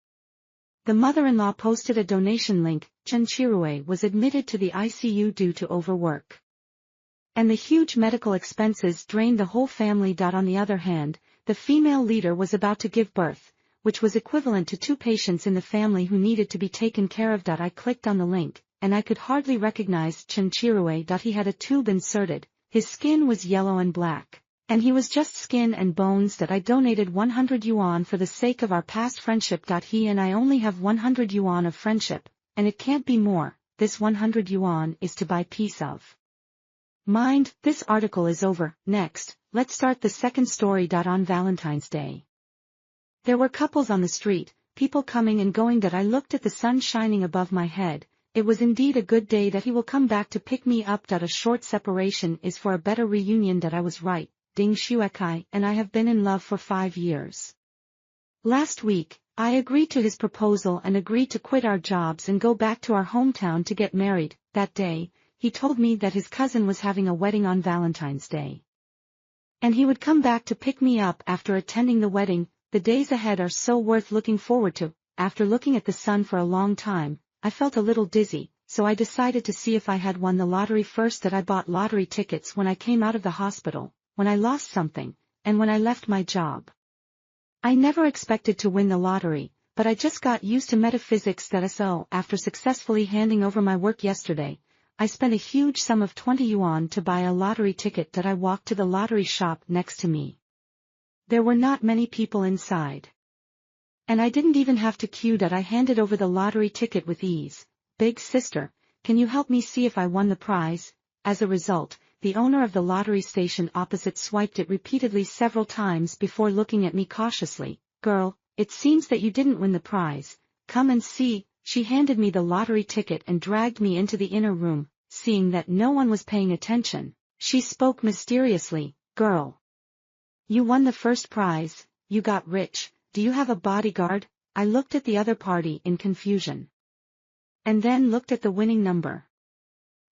The mother-in-law posted a donation link. Chinchirue was admitted to the ICU due to overwork, and the huge medical expenses drained the whole family. On the other hand, the female leader was about to give birth, which was equivalent to 2 patients in the family who needed to be taken care of. I clicked on the link, and I could hardly recognize Chinchirue. He had a tube inserted, his skin was yellow and black, and he was just skin and bones. I donated 100 yuan for the sake of our past friendship. He and I only have 100 yuan of friendship, and it can't be more. This 100 yuan is to buy peace of mind. This article is over. Next, let's start the second story. On Valentine's Day, there were couples on the street, people coming and going. I looked at the sun shining above my head. It was indeed a good day. He will come back to pick me up. A short separation is for a better reunion. I was right. Ding Shuekai and I have been in love for 5 years. Last week, I agreed to his proposal and agreed to quit our jobs and go back to our hometown to get married. That day, he told me that his cousin was having a wedding on Valentine's Day, and he would come back to pick me up after attending the wedding. The days ahead are so worth looking forward to. After looking at the sun for a long time, I felt a little dizzy, so I decided to see if I had won the lottery first. I bought lottery tickets when I came out of the hospital, when I lost something, and when I left my job. I never expected to win the lottery, but I just got used to metaphysics. So, after successfully handing over my work yesterday, I spent a huge sum of 20 yuan to buy a lottery ticket. I walked to the lottery shop next to me. There were not many people inside, and I didn't even have to queue. I handed over the lottery ticket with ease. Big sister, can you help me see if I won the prize? As a result, the owner of the lottery station opposite swiped it repeatedly several times before looking at me cautiously. Girl, it seems that you didn't win the prize. Come and see. She handed me the lottery ticket and dragged me into the inner room. Seeing that no one was paying attention, she spoke mysteriously. Girl, you won the first prize, you got rich. Do you have a bodyguard? I looked at the other party in confusion, and then looked at the winning number.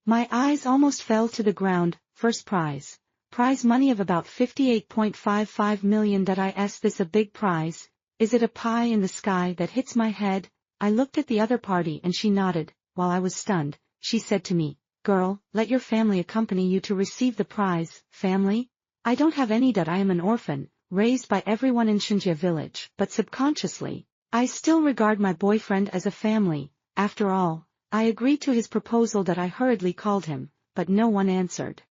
My eyes almost fell to the ground. First prize. Prize money of about 58.55 million. Is this a big prize? Is it a pie in the sky that hits my head? I looked at the other party and she nodded. While I was stunned, she said to me, Girl, let your family accompany you to receive the prize. Family? I don't have any. I am an orphan, raised by everyone in Xinjia village, but subconsciously, I still regard my boyfriend as a family. After all, I agreed to his proposal. I hurriedly called him, but no one answered.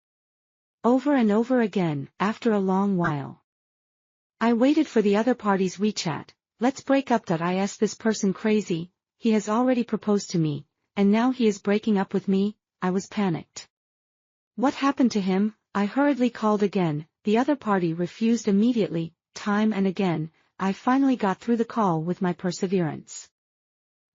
Over and over again, after a long while, I waited for the other party's WeChat. Let's break up. Is this person crazy? He has already proposed to me, and now he is breaking up with me. I was panicked. What happened to him? I hurriedly called again. The other party refused immediately. Time and again, I finally got through the call with my perseverance.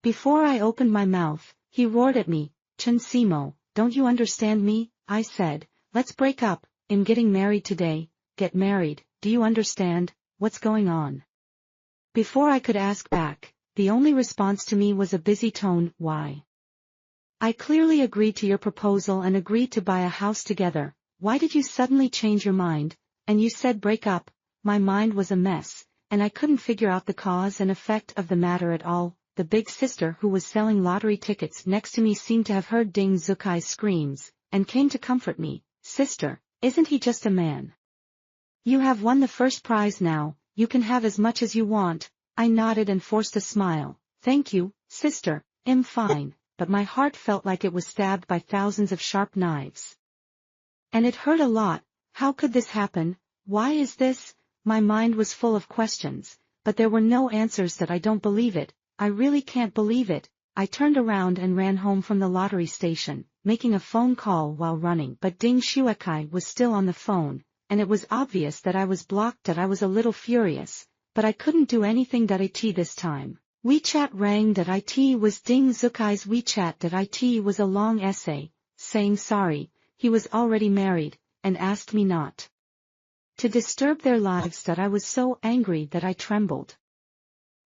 Before I opened my mouth, he roared at me. Chen Simo, don't you understand me? I said, let's break up. I'm getting married today. Get married, do you understand? What's going on? Before I could ask back, the only response to me was a busy tone. Why? I clearly agreed to your proposal and agreed to buy a house together. Why did you suddenly change your mind? And you said break up. my mind was a mess, and I couldn't figure out the cause and effect of the matter at all. The big sister who was selling lottery tickets next to me seemed to have heard Ding Zukai's screams, and came to comfort me. Sister, isn't he just a man? You have won the first prize now, you can have as much as you want. I nodded and forced a smile. Thank you, sister, I'm fine, but my heart felt like it was stabbed by thousands of sharp knives. And it hurt a lot. How could this happen? Why is this? My mind was full of questions, but there were no answers. That I don't believe it. I really can't believe it. I turned around and ran home from the lottery station, making a phone call while running, but Ding Shuekai was still on the phone, and it was obvious that I was blocked. That I was a little furious, but I couldn't do anything. It this time. WeChat rang. It was Ding Zukai's WeChat. It was a long essay, saying sorry, he was already married, and asked me not to disturb their lives. I was so angry that I trembled.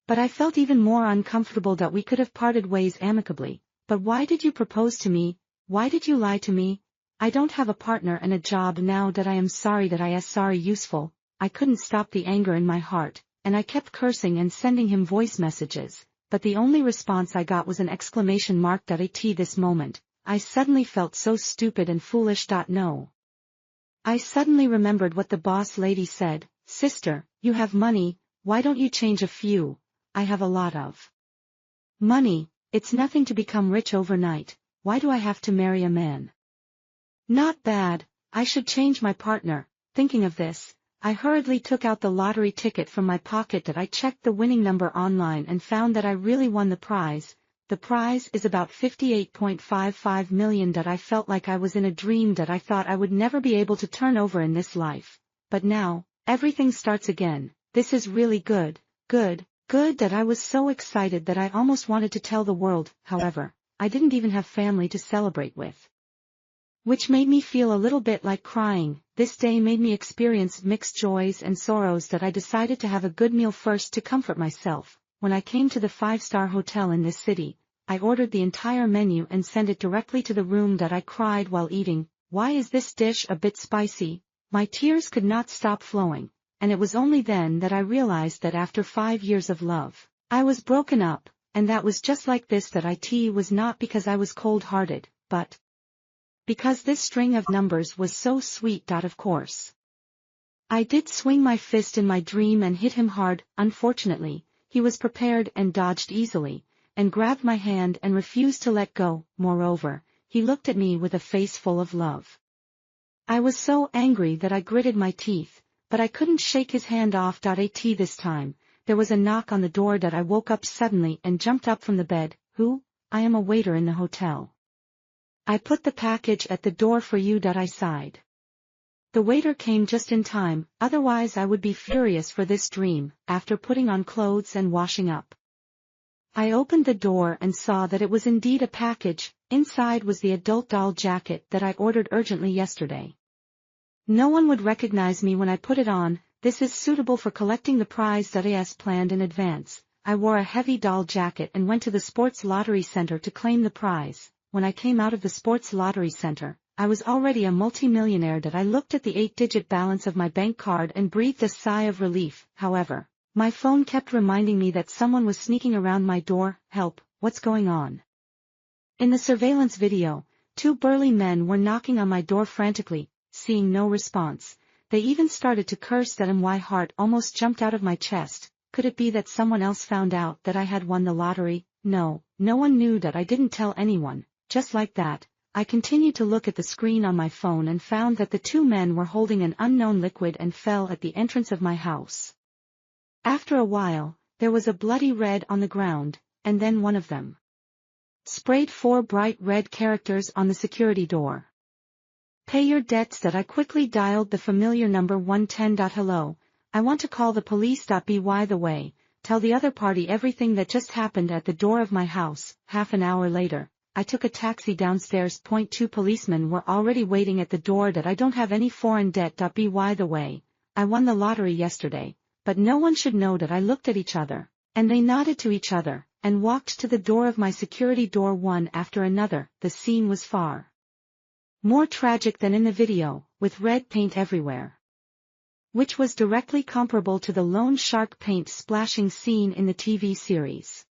But I felt even more uncomfortable. We could have parted ways amicably. But why did you propose to me? Why did you lie to me? I don't have a partner and a job now. I am sorry. Sorry useful. I couldn't stop the anger in my heart, and I kept cursing and sending him voice messages, but the only response I got was an exclamation mark. At this moment, I suddenly felt so stupid and foolish. No. I suddenly remembered what the boss lady said. Sister, you have money, why don't you change a few? I have a lot of money. It's nothing to become rich overnight. Why do I have to marry a man? Not bad, I should change my partner. Thinking of this, I hurriedly took out the lottery ticket from my pocket. I checked the winning number online and found that I really won the prize. The prize is about 58.55 million. I felt like I was in a dream. I thought I would never be able to turn over in this life. But now, everything starts again. This is really good. Good. I was so excited that I almost wanted to tell the world. However, I didn't even have family to celebrate with, which made me feel a little bit like crying. This day made me experience mixed joys and sorrows. I decided to have a good meal first to comfort myself. When I came to the 5-star hotel in this city, I ordered the entire menu and sent it directly to the room. I cried while eating. Why is this dish a bit spicy? My tears could not stop flowing, and it was only then that I realized that after 5 years of love, I was broken up, and that was just like this. It was not because I was cold-hearted, but because this string of numbers was so sweet. Of course, I did swing my fist in my dream and hit him hard. Unfortunately, he was prepared and dodged easily, and grabbed my hand and refused to let go. Moreover, he looked at me with a face full of love. I was so angry that I gritted my teeth, but I couldn't shake his hand off. This time, there was a knock on the door. I woke up suddenly and jumped up from the bed. Who? I am a waiter in the hotel. I put the package at the door for you. I sighed. The waiter came just in time, otherwise I would be furious for this dream. After putting on clothes and washing up, I opened the door and saw that it was indeed a package. Inside was the adult doll jacket that I ordered urgently yesterday. No one would recognize me when I put it on. This is suitable for collecting the prize. As planned in advance, I wore a heavy doll jacket and went to the sports lottery center to claim the prize. When I came out of the sports lottery center, I was already a multi-millionaire. I looked at the 8-digit balance of my bank card and breathed a sigh of relief. However, my phone kept reminding me that someone was sneaking around my door. Help, what's going on? In the surveillance video, 2 burly men were knocking on my door frantically. Seeing no response, they even started to curse. My heart almost jumped out of my chest. Could it be that someone else found out that I had won the lottery? No, no one knew. I didn't tell anyone. Just like that, I continued to look at the screen on my phone and found that the 2 men were holding an unknown liquid and fell at the entrance of my house. After a while, there was a bloody red on the ground, and then one of them sprayed 4 bright red characters on the security door. Pay your debts. I quickly dialed the familiar number 110. Hello, I want to call the police. By the way, tell the other party everything that just happened at the door of my house. Half an hour later, I took a taxi downstairs. 2 policemen were already waiting at the door. I don't have any foreign debt. By the way, I won the lottery yesterday, but no one should know. I looked at each other, and they nodded to each other, and walked to the door of my security door one after another. The scene was far more tragic than in the video, with red paint everywhere. which was directly comparable to the lone shark paint splashing scene in the TV series.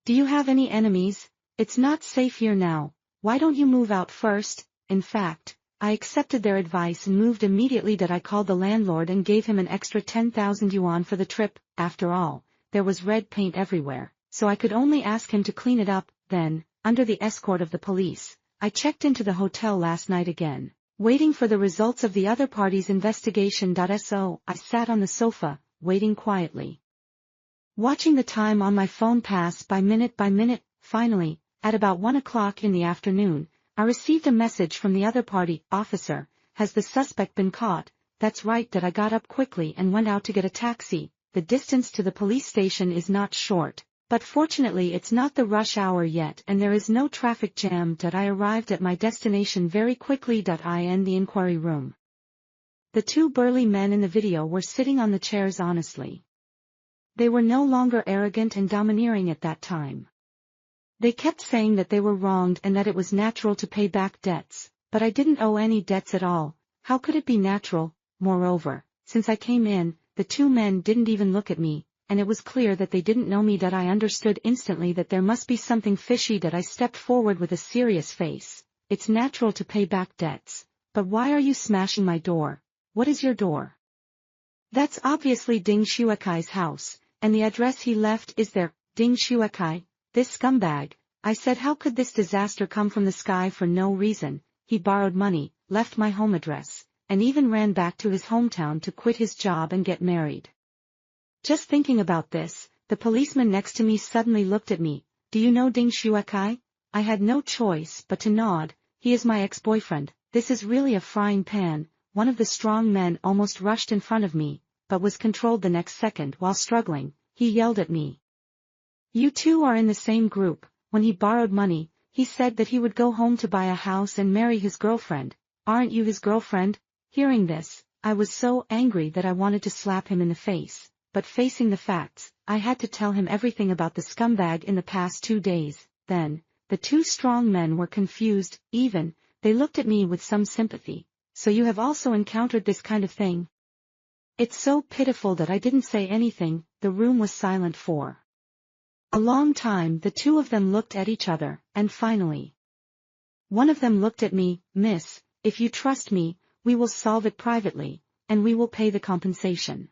Do you have any enemies? It's not safe here now. Why don't you move out first? In fact, I accepted their advice and moved immediately. That I called the landlord and gave him an extra 10,000 yuan for the trip. After all, there was red paint everywhere, so I could only ask him to clean it up. Then, under the escort of the police, I checked into the hotel last night again. Waiting for the results of the other party's investigation. So, I sat on the sofa, waiting quietly, watching the time on my phone pass by minute. Finally, at about 1 o'clock in the afternoon, I received a message from the other party. Officer, has the suspect been caught? That's right. That I got up quickly and went out to get a taxi. The distance to the police station is not short, but fortunately it's not the rush hour yet and there is no traffic jam. I arrived at my destination very quickly. In the inquiry room, the two burly men in the video were sitting on the chairs. Honestly, they were no longer arrogant and domineering at that time. They kept saying that they were wronged and that it was natural to pay back debts, but I didn't owe any debts at all. How could it be natural? Moreover, since I came in, the two men didn't even look at me, and it was clear that they didn't know me. I understood instantly that there must be something fishy. I stepped forward with a serious face. It's natural to pay back debts, but why are you smashing my door? What is your door? That's obviously Ding Shuakai's house, and the address he left is there. Ding Shuakai, this scumbag, I said. How could this disaster come from the sky for no reason? He borrowed money, left my home address, and even ran back to his hometown to quit his job and get married. Just thinking about this, the policeman next to me suddenly looked at me. Do you know Ding Shuakai? I had no choice but to nod. He is my ex-boyfriend. This is really a frying pan. One of the strong men almost rushed in front of me, but was controlled the next second. While struggling, he yelled at me. You two are in the same group. When he borrowed money, he said that he would go home to buy a house and marry his girlfriend. Aren't you his girlfriend? Hearing this, I was so angry that I wanted to slap him in the face, but facing the facts, I had to tell him everything about the scumbag in the past 2 days. Then, the two strong men were confused. Even, they looked at me with some sympathy. So you have also encountered this kind of thing? It's so pitiful that I didn't say anything. The room was silent for a long time. The two of them looked at each other, and finally, one of them looked at me. Miss, if you trust me, we will solve it privately, and we will pay the compensation.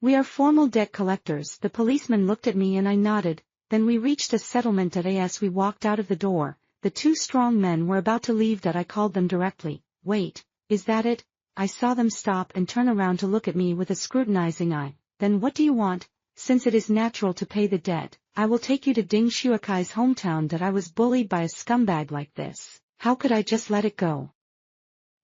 We are formal debt collectors. The policeman looked at me and I nodded. Then we reached a settlement. As we walked out of the door, the two strong men were about to leave. I called them directly. Wait, is that it? I saw them stop and turn around to look at me with a scrutinizing eye. Then what do you want? Since it is natural to pay the debt, I will take you to Ding Shuakai's hometown. I was bullied by a scumbag like this. How could I just let it go?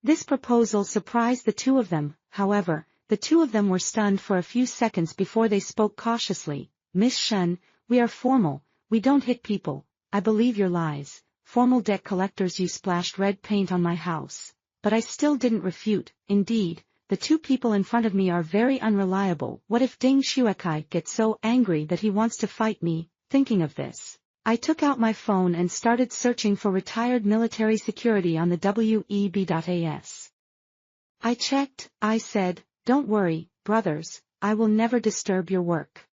This proposal surprised the two of them. However, the two of them were stunned for a few seconds before they spoke cautiously. Miss Shen, we are formal. We don't hit people. I believe your lies. Formal debt collectors. You splashed red paint on my house. But I still didn't refute. Indeed, the two people in front of me are very unreliable. What if Ding Shuakai gets so angry that he wants to fight me? Thinking of this, I took out my phone and started searching for retired military security on the web.as. I checked. I said, don't worry, brothers, I will never disturb your work.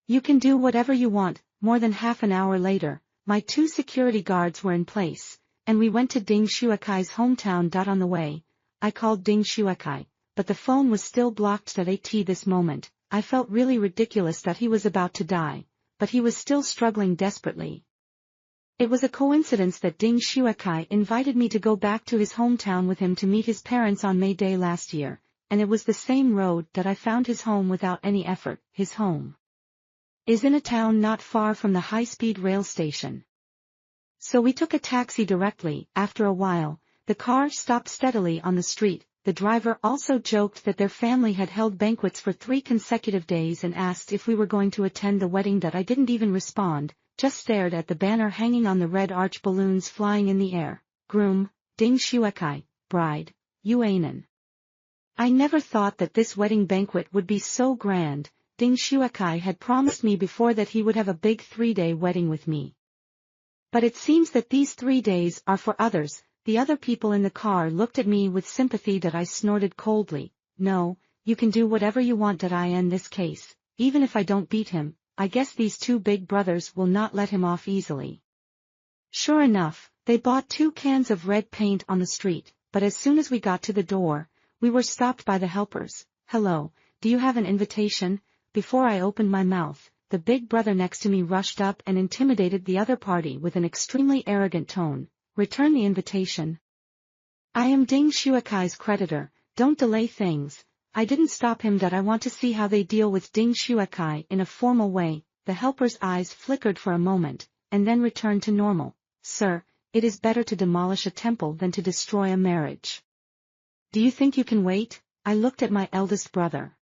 You can do whatever you want. More than half an hour later, my two security guards were in place, and we went to Ding Shuakai's hometown. On the way, I called Ding Shuakai, but the phone was still blocked. At this moment, I felt really ridiculous that he was about to die, but he was still struggling desperately. It was a coincidence that Ding Shuakai invited me to go back to his hometown with him to meet his parents on May Day last year, and it was the same road that I found his home without any effort. His home is in a town not far from the high-speed rail station. So we took a taxi directly. After a while, the car stopped steadily on the street. The driver also joked that their family had held banquets for 3 consecutive days and asked if we were going to attend the wedding. I didn't even respond, just stared at the banner hanging on the red arch, balloons flying in the air. Groom, Ding Shuakai, bride, Yuanan. I never thought that this wedding banquet would be so grand. Ding Shuakai had promised me before that he would have a big 3-day wedding with me. But it seems that these 3 days are for others. The other people in the car looked at me with sympathy. I snorted coldly. no, you can do whatever you want. I in this case, even if I don't beat him, I guess these two big brothers will not let him off easily. Sure enough, they bought 2 cans of red paint on the street, but as soon as we got to the door, we were stopped by the helpers. Hello, do you have an invitation? Before I opened my mouth, the big brother next to me rushed up and intimidated the other party with an extremely arrogant tone. Return the invitation. I am Ding Shuakai's creditor, don't delay things. I didn't stop him. I want to see how they deal with Ding Shuakai in a formal way. The helper's eyes flickered for a moment, and then returned to normal. Sir, it is better to demolish a temple than to destroy a marriage. Do you think you can wait? I looked at my eldest brother.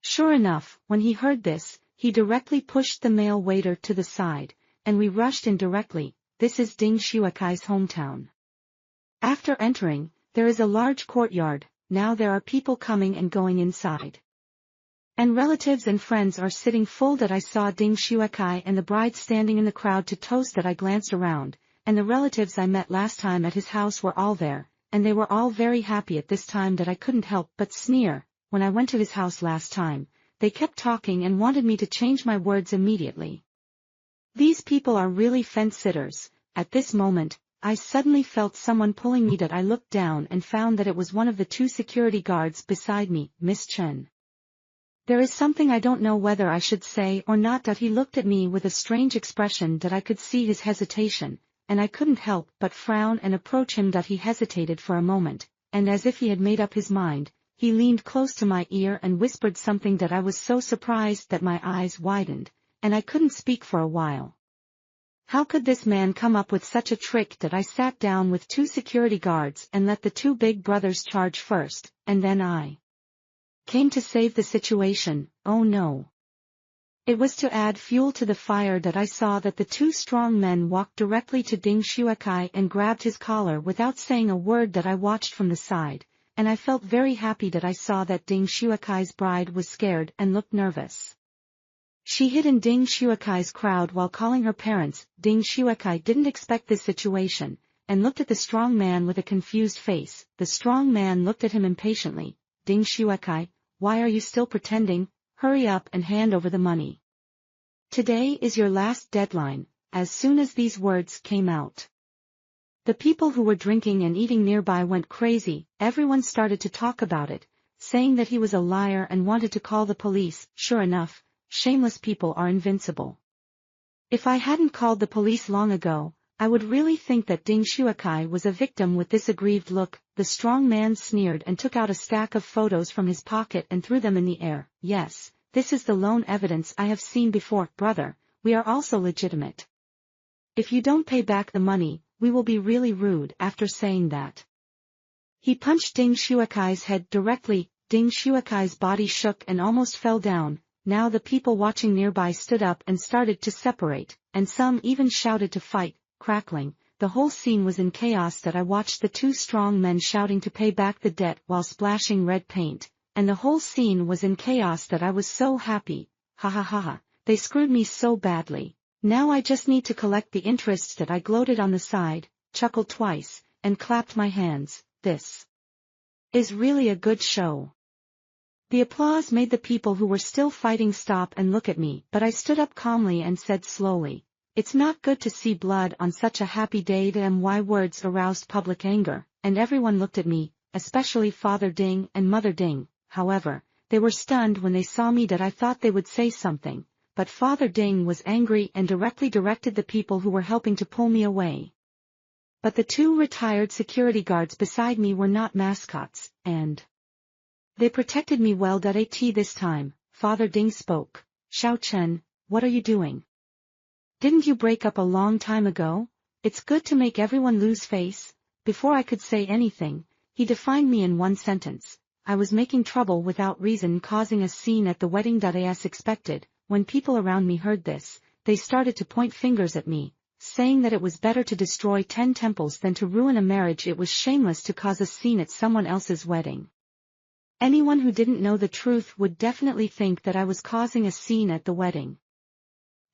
Sure enough, when he heard this, he directly pushed the male waiter to the side, and we rushed in directly. This is Ding Shuakai's hometown. After entering, there is a large courtyard. Now there are people coming and going inside. And relatives and friends are sitting full. I saw Ding Shuakai and the bride standing in the crowd to toast. I glanced around, and the relatives I met last time at his house were all there, and they were all very happy at this time. I couldn't help but sneer. When I went to his house last time, they kept talking and wanted me to change my words immediately. These people are really fence-sitters. At this moment, I suddenly felt someone pulling me. I looked down and found that it was one of the 2 security guards beside me, Miss Chen. There is something I don't know whether I should say or not. He looked at me with a strange expression. I could see his hesitation, and I couldn't help but frown and approach him. He hesitated for a moment, and as if he had made up his mind, he leaned close to my ear and whispered something. I was so surprised that my eyes widened, and I couldn't speak for a while. How could this man come up with such a trick? I sat down with 2 security guards and let the 2 big brothers charge first, and then I came to save the situation. Oh no. It was to add fuel to the fire that I saw that the 2 strong men walked directly to Ding Shuakai and grabbed his collar without saying a word. I watched from the side, and I felt very happy. I saw that Ding Shuakai's bride was scared and looked nervous. She hid in Ding Shuakai's crowd while calling her parents. Ding Shuakai didn't expect this situation, and looked at the strong man with a confused face. The strong man looked at him impatiently. Ding Shuakai, why are you still pretending? Hurry up and hand over the money. Today is your last deadline. As soon as these words came out, the people who were drinking and eating nearby went crazy. Everyone started to talk about it, saying that he was a liar and wanted to call the police. Sure enough, shameless people are invincible. If I hadn't called the police long ago, I would really think that Ding Shuakai was a victim. With this aggrieved look, the strong man sneered and took out a stack of photos from his pocket and threw them in the air. Yes, this is the lone evidence I have seen before. Brother, we are also legitimate. If you don't pay back the money, we will be really rude. After saying that, he punched Ding Shuakai's head directly. Ding Shuakai's body shook and almost fell down. Now the people watching nearby stood up and started to separate, and some even shouted to fight. Crackling, the whole scene was in chaos. I watched the 2 strong men shouting to pay back the debt while splashing red paint, and the whole scene was in chaos. I was so happy. Ha ha ha ha, they screwed me so badly. Now I just need to collect the interest. I gloated on the side, chuckled twice, and clapped my hands. This is really a good show. The applause made the people who were still fighting stop and look at me, but I stood up calmly and said slowly, it's not good to see blood on such a happy day. My words aroused public anger, and everyone looked at me, especially Father Ding and Mother Ding. However, they were stunned when they saw me. I thought they would say something, but Father Ding was angry and directly directed the people who were helping to pull me away. But the 2 retired security guards beside me were not mascots, and they protected me well. At this time, Father Ding spoke. Xiao Chen, what are you doing? Didn't you break up a long time ago? It's good to make everyone lose face. Before I could say anything, he defined me in one sentence. I was making trouble without reason, causing a scene at the wedding. As expected, when people around me heard this, they started to point fingers at me, saying that it was better to destroy 10 temples than to ruin a marriage. It was shameless to cause a scene at someone else's wedding. Anyone who didn't know the truth would definitely think that I was causing a scene at the wedding.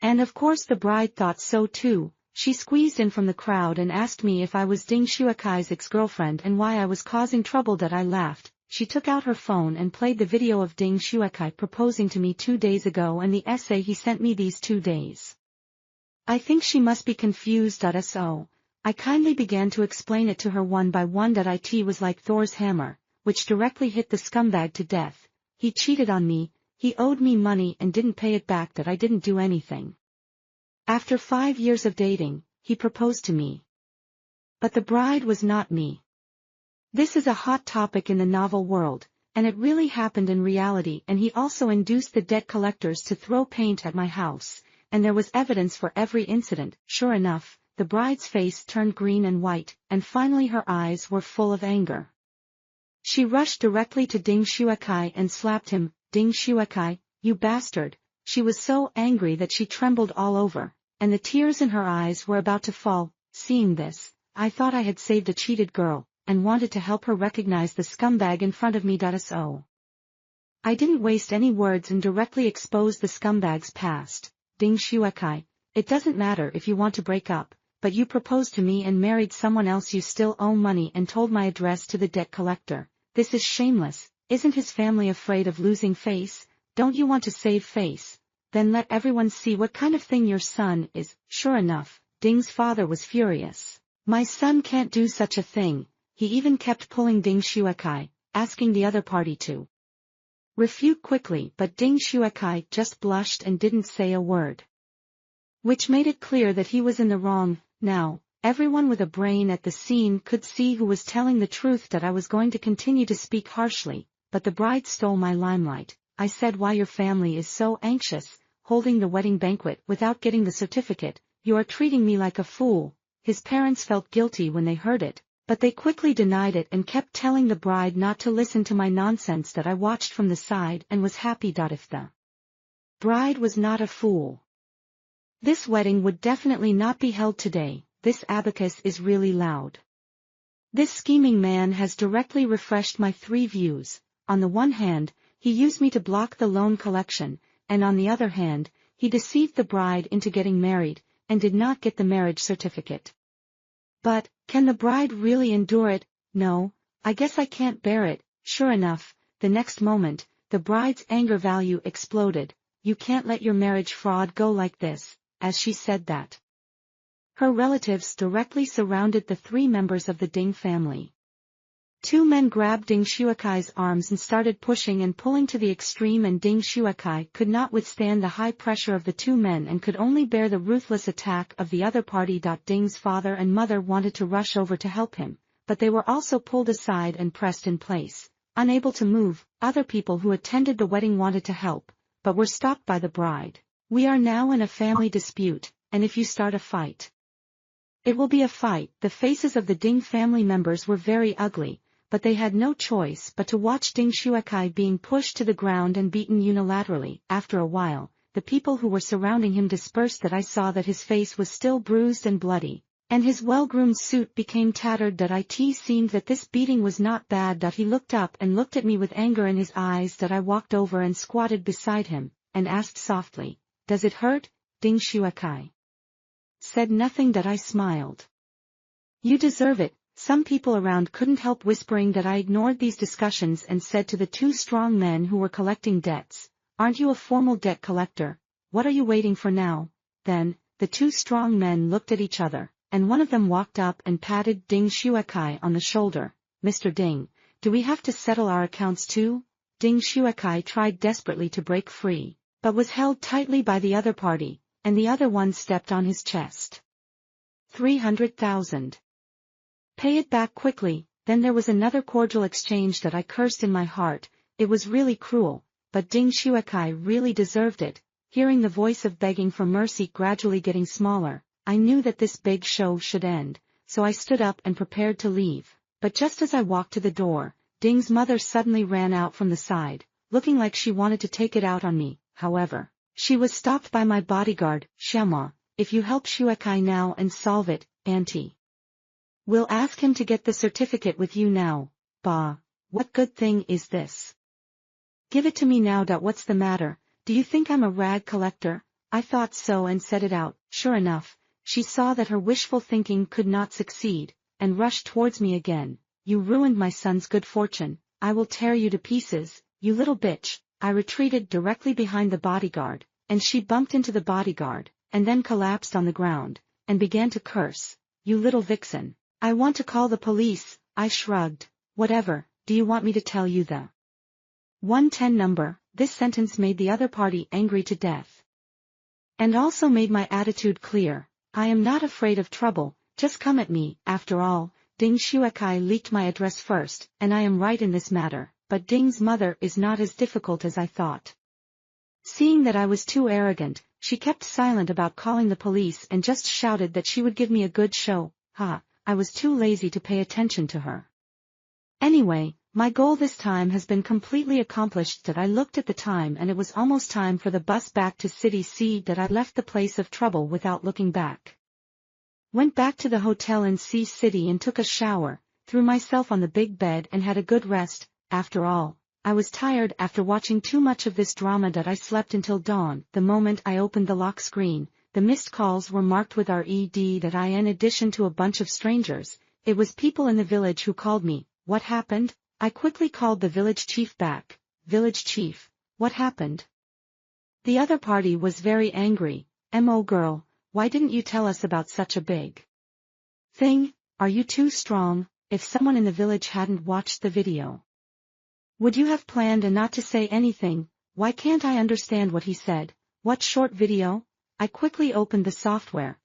And of course the bride thought so too. She squeezed in from the crowd and asked me if I was Ding Shuakai's ex-girlfriend and why I was causing trouble. I laughed. she took out her phone and played the video of Ding Shuekai proposing to me 2 days ago and the essay he sent me these 2 days. I think she must be confused. So, I kindly began to explain it to her one by one. It was like Thor's hammer, which directly hit the scumbag to death. He cheated on me, he owed me money and didn't pay it back. That I didn't do anything. After 5 years of dating, he proposed to me. But the bride was not me. This is a hot topic in the novel world, and it really happened in reality. And he also induced the debt collectors to throw paint at my house, and there was evidence for every incident. Sure enough, the bride's face turned green and white, and finally her eyes were full of anger. She rushed directly to Ding Shuekai and slapped him. Ding Shuekai, you bastard! She was so angry that she trembled all over, and the tears in her eyes were about to fall. Seeing this, I thought I had saved a cheated girl, and wanted to help her recognize the scumbag in front of me. So, I didn't waste any words and directly exposed the scumbag's past. Ding Shuekai, it doesn't matter if you want to break up, but you proposed to me and married someone else. You still owe money and told my address to the debt collector. This is shameless. Isn't his family afraid of losing face? Don't you want to save face? Then let everyone see what kind of thing your son is. Sure enough, Ding's father was furious. My son can't do such a thing. He even kept pulling Ding Shuekai, asking the other party to refute quickly, but Ding Shuekai just blushed and didn't say a word. Which made it clear that he was in the wrong. Now, everyone with a brain at the scene could see who was telling the truth. That I was going to continue to speak harshly, but the bride stole my limelight. I said, why your family is so anxious, holding the wedding banquet without getting the certificate. You are treating me like a fool. His parents felt guilty when they heard it, but they quickly denied it and kept telling the bride not to listen to my nonsense. That I watched from the side and was happy. If the bride was not a fool, this wedding would definitely not be held today. This abacus is really loud. This scheming man has directly refreshed my 3 views. On the one hand, he used me to block the loan collection, and on the other hand, he deceived the bride into getting married, and did not get the marriage certificate. But, can the bride really endure it? No, I guess I can't bear it. Sure enough, the next moment, the bride's anger value exploded. You can't let your marriage fraud go like this. As she said that, her relatives directly surrounded the 3 members of the Ding family. 2 men grabbed Ding Shuekai's arms and started pushing and pulling to the extreme, and Ding Shuekai could not withstand the high pressure of the 2 men and could only bear the ruthless attack of the other party. Ding's father and mother wanted to rush over to help him, but they were also pulled aside and pressed in place, unable to move. Other people who attended the wedding wanted to help, but were stopped by the bride. We are now in a family dispute, and if you start a fight, it will be a fight. The faces of the Ding family members were very ugly, but they had no choice but to watch Ding Shuekai being pushed to the ground and beaten unilaterally. After a while, the people who were surrounding him dispersed. I saw that his face was still bruised and bloody, and his well-groomed suit became tattered. It seemed that this beating was not bad. He looked up and looked at me with anger in his eyes. I walked over and squatted beside him, and asked softly, does it hurt? Ding Shuekai said nothing. I smiled. You deserve it. Some people around couldn't help whispering. I ignored these discussions and said to the 2 strong men who were collecting debts, aren't you a formal debt collector? What are you waiting for now? Then, the 2 strong men looked at each other, and one of them walked up and patted Ding Shuekai on the shoulder. Mr. Ding, do we have to settle our accounts too? Ding Shuekai tried desperately to break free, but was held tightly by the other party, and the other one stepped on his chest. 300,000. Pay it back quickly. Then there was another cordial exchange. I cursed in my heart. It was really cruel, but Ding Shuekai really deserved it. Hearing the voice of begging for mercy gradually getting smaller, I knew that this big show should end, so I stood up and prepared to leave. But just as I walked to the door, Ding's mother suddenly ran out from the side, looking like she wanted to take it out on me. However, she was stopped by my bodyguard. Chamois, if you help Shuekai now and solve it, Auntie, we'll ask him to get the certificate with you now. Bah, what good thing is this? Give it to me now. What's the matter? Do you think I'm a rag collector? I thought so and said it out. Sure enough, she saw that her wishful thinking could not succeed, and rushed towards me again. You ruined my son's good fortune. I will tear you to pieces, you little bitch. I retreated directly behind the bodyguard, and she bumped into the bodyguard, and then collapsed on the ground, and began to curse. You little vixen. I want to call the police. I shrugged. Whatever, do you want me to tell you the 110 number? This sentence made the other party angry to death. And also made my attitude clear. I am not afraid of trouble, just come at me. After all, Ding Shuekai leaked my address first, and I am right in this matter, but Ding's mother is not as difficult as I thought. Seeing that I was too arrogant, she kept silent about calling the police and just shouted that she would give me a good show. I was too lazy to pay attention to her. Anyway, my goal this time has been completely accomplished. That I looked at the time and it was almost time for the bus back to City C. That I left the place of trouble without looking back. Went back to the hotel in C City and took a shower, threw myself on the big bed and had a good rest. After all, I was tired after watching too much of this drama. That I slept until dawn. The moment I opened the lock screen, the missed calls were marked with RED. That I, in addition to a bunch of strangers, it was people in the village who called me. What happened? I quickly called the village chief back. Village chief, what happened? The other party was very angry. Mo girl, why didn't you tell us about such a big thing? Are you too strong? If someone in the village hadn't watched the video, would you have planned and not to say anything? Why can't I understand what he said? What short video? I quickly opened the software.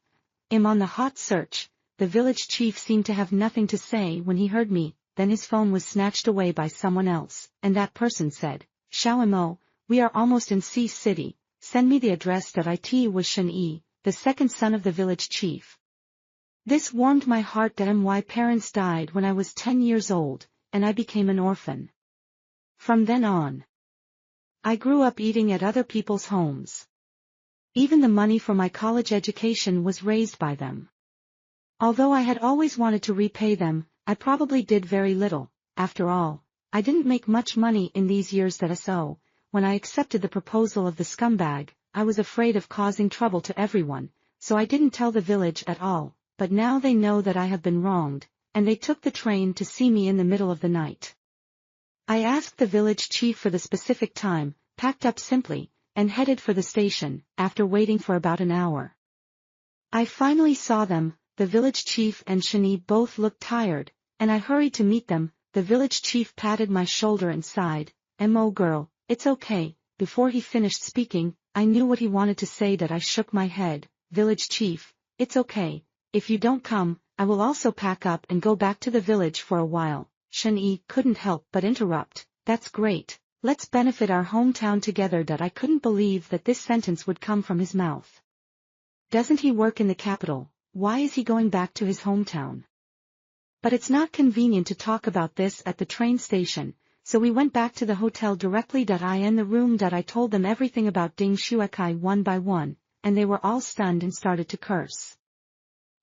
I'm on the hot search. The village chief seemed to have nothing to say when he heard me. Then his phone was snatched away by someone else, and that person said, Xiao Mo, we are almost in C City, send me the address. That it was Shen Yi, the second son of the village chief. This warmed my heart. That my parents died when I was 10 years old, and I became an orphan. From then on, I grew up eating at other people's homes. Even the money for my college education was raised by them. Although I had always wanted to repay them, I probably did very little. After all, I didn't make much money in these years. So, when I accepted the proposal of the scumbag, I was afraid of causing trouble to everyone, so I didn't tell the village at all. But now they know that I have been wronged, and they took the train to see me in the middle of the night. I asked the village chief for the specific time, packed up simply, and headed for the station. After waiting for about an hour, I finally saw them. The village chief and Shani both looked tired, and I hurried to meet them. The village chief patted my shoulder and sighed. Mo girl, it's okay. Before he finished speaking, I knew what he wanted to say. That I shook my head. Village chief, it's okay. If you don't come, I will also pack up and go back to the village for a while. Shen-Yi couldn't help but interrupt. That's great. Let's benefit our hometown together. That I couldn't believe that this sentence would come from his mouth. Doesn't he work in the capital? Why is he going back to his hometown? But it's not convenient to talk about this at the train station, so we went back to the hotel directly. In the room. I told them everything about Ding Shuekai one by one, and they were all stunned and started to curse.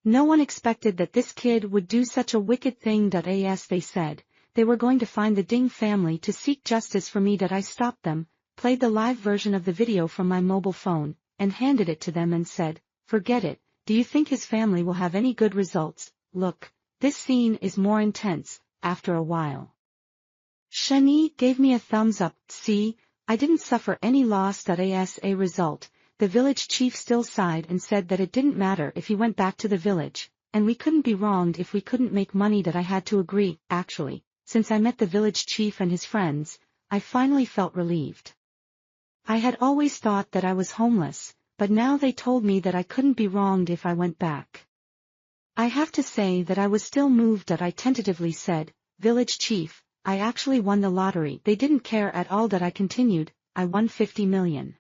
No one expected that this kid would do such a wicked thing. As they said, they were going to find the Ding family to seek justice for me. I stopped them, played the live version of the video from my mobile phone, and handed it to them and said, forget it. Do you think his family will have any good results? Look, this scene is more intense. After a while, Shani gave me a thumbs up. See, I didn't suffer any loss. As a result, the village chief still sighed and said that it didn't matter if he went back to the village, and we couldn't be wronged if we couldn't make money. I had to agree. Actually, since I met the village chief and his friends, I finally felt relieved. I had always thought that I was homeless, but now they told me that I couldn't be wronged if I went back. I have to say that I was still moved. I tentatively said, village chief, I actually won the lottery. They didn't care at all. I continued, I won 50 million.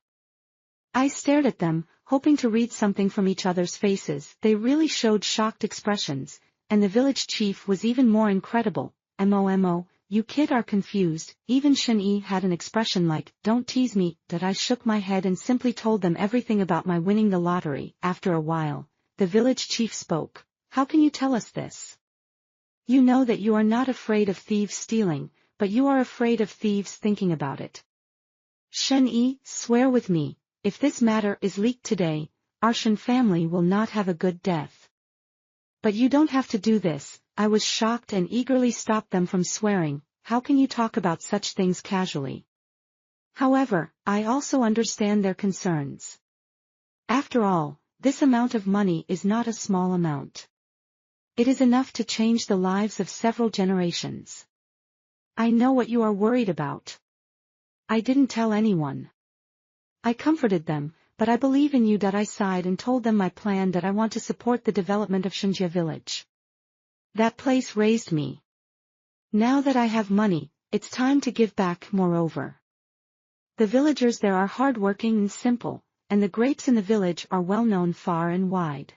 I stared at them, hoping to read something from each other's faces. They really showed shocked expressions, and the village chief was even more incredible. Mo, you kid are confused. Even Shen-Yi had an expression like, don't tease me. I shook my head and simply told them everything about my winning the lottery. After a while, the village chief spoke. How can you tell us this? You know that you are not afraid of thieves stealing, but you are afraid of thieves thinking about it. Shen-Yi, swear with me, if this matter is leaked today, our Shen family will not have a good death. But you don't have to do this. I was shocked and eagerly stopped them from swearing. how can you talk about such things casually? However, I also understand their concerns. After all, this amount of money is not a small amount. It is enough to change the lives of several generations. I know what you are worried about. I didn't tell anyone. I comforted them, but I believe in you. I sighed and told them my plan that I want to support the development of Shinjia village. That place raised me. Now that I have money, it's time to give back. Moreover, the villagers there are hardworking and simple, and the grapes in the village are well known far and wide.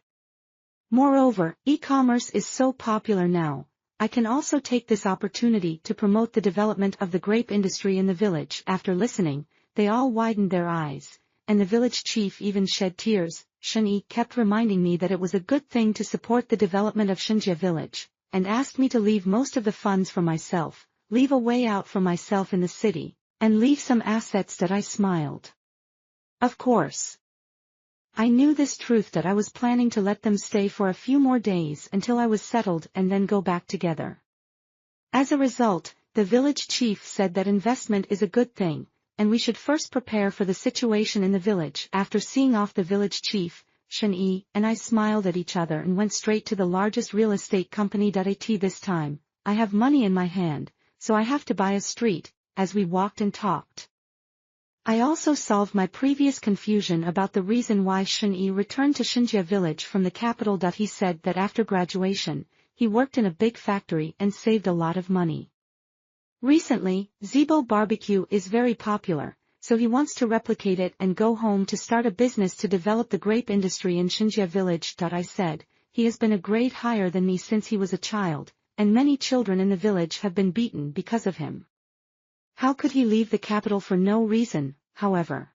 Moreover, e-commerce is so popular now, I can also take this opportunity to promote the development of the grape industry in the village. After listening, they all widened their eyes, and the village chief even shed tears. Shen-Yi kept reminding me that it was a good thing to support the development of Shinjia village, and asked me to leave most of the funds for myself, leave a way out for myself in the city, and leave some assets. That I smiled. Of course. I knew this truth that I was planning to let them stay for a few more days until I was settled and then go back together. As a result, the village chief said that investment is a good thing, and we should first prepare for the situation in the village. After seeing off the village chief, Shen-Yi and I smiled at each other and went straight to the largest real estate company. This time, I have money in my hand, so I have to buy a street. As we walked and talked, I also solved my previous confusion about the reason why Shen-Yi returned to Shinjia village from the capital. He said that after graduation, he worked in a big factory and saved a lot of money. Recently, Zibo barbecue is very popular, so he wants to replicate it and go home to start a business to develop the grape industry in Shinjia village. I said, he has been a grade higher than me since he was a child, and many children in the village have been beaten because of him. How could he leave the capital for no reason, however?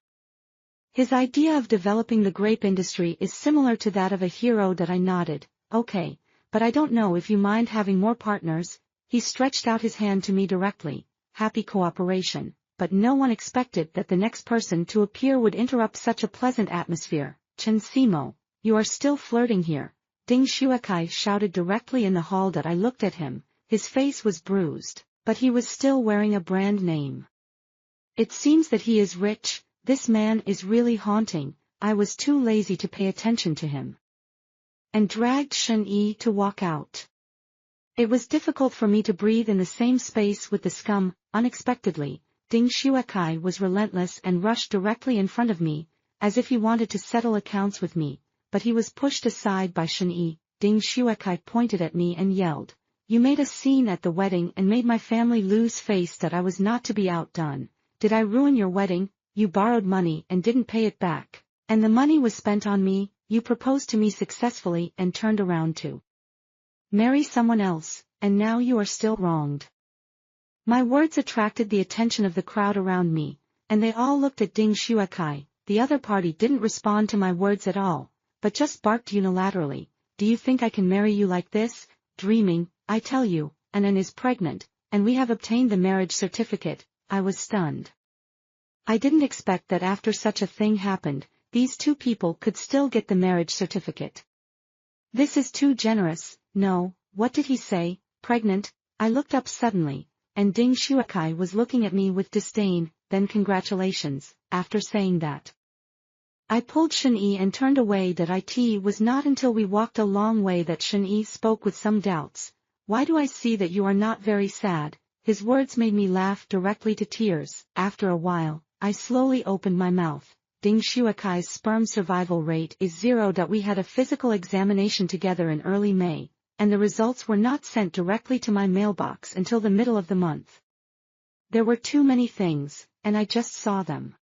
His idea of developing the grape industry is similar to that of a hero. I nodded. Okay, but I don't know if you mind having more partners. He stretched out his hand to me directly, happy cooperation, but no one expected that the next person to appear would interrupt such a pleasant atmosphere. Chen Simo, you are still flirting here, Ding Shuakai shouted directly in the hall. I looked at him, his face was bruised, but he was still wearing a brand name. It seems that he is rich. This man is really haunting. I was too lazy to pay attention to him, and dragged Shen-Yi to walk out. It was difficult for me to breathe in the same space with the scum. Unexpectedly, Ding Shuakai was relentless and rushed directly in front of me, as if he wanted to settle accounts with me, but he was pushed aside by Shen-Yi. Ding Shuakai pointed at me and yelled, "You made a scene at the wedding and made my family lose face." That I was not to be outdone. Did I ruin your wedding? You borrowed money and didn't pay it back, and the money was spent on me. You proposed to me successfully and turned around to marry someone else, and now you are still wronged. My words attracted the attention of the crowd around me, and they all looked at Ding Shuakai. The other party didn't respond to my words at all, but just barked unilaterally. Do you think I can marry you like this? Dreaming, I tell you. Anan is pregnant, and we have obtained the marriage certificate. I was stunned. I didn't expect that after such a thing happened, these two people could still get the marriage certificate. This is too generous. No, what did he say? Pregnant? I looked up suddenly, and Ding Shuakai was looking at me with disdain. Then congratulations. After saying that, I pulled Shen-Yi and turned away. It was not until we walked a long way that Shen-Yi spoke with some doubts. Why do I see that you are not very sad? His words made me laugh directly to tears. After a while, I slowly opened my mouth. Ding Shuakai's sperm survival rate is 0. We had a physical examination together in early May, and the results were not sent directly to my mailbox until the middle of the month. There were too many things, and I just saw them.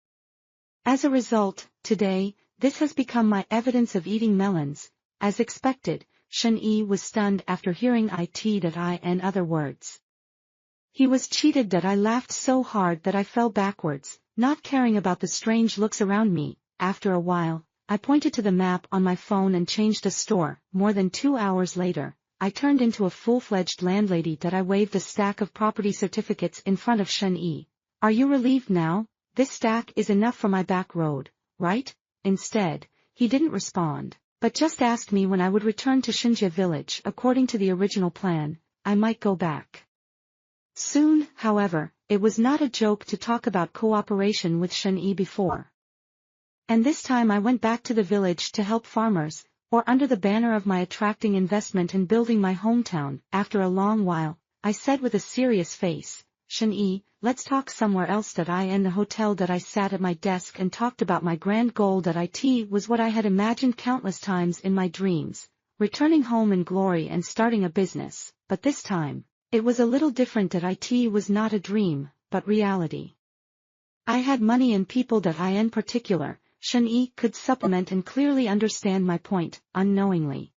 As a result, today, this has become my evidence of eating melons. As expected, Shen-Yi was stunned after hearing I and other words. He was cheated. I laughed so hard that I fell backwards, not caring about the strange looks around me. After a while, I pointed to the map on my phone and changed a store. More than 2 hours later, I turned into a full-fledged landlady. I waved a stack of property certificates in front of Shen-Yi. Are you relieved now? This stack is enough for my back road, right? Instead, he didn't respond, but just asked me when I would return to Shinjia village. According to the original plan, I might go back Soon, however, it was not a joke to talk about cooperation with Shen-Yi before. And this time I went back to the village to help farmers, or under the banner of my attracting investment in building my hometown. After a long while, I said with a serious face, Shen-Yi, let's talk somewhere else. I in the hotel I sat at my desk and talked about my grand goal. It was what I had imagined countless times in my dreams, returning home in glory and starting a business, but this time, it was a little different. It was not a dream, but reality. I had money and people. I in particular, Shen-Yi could supplement and clearly understand my point, unknowingly.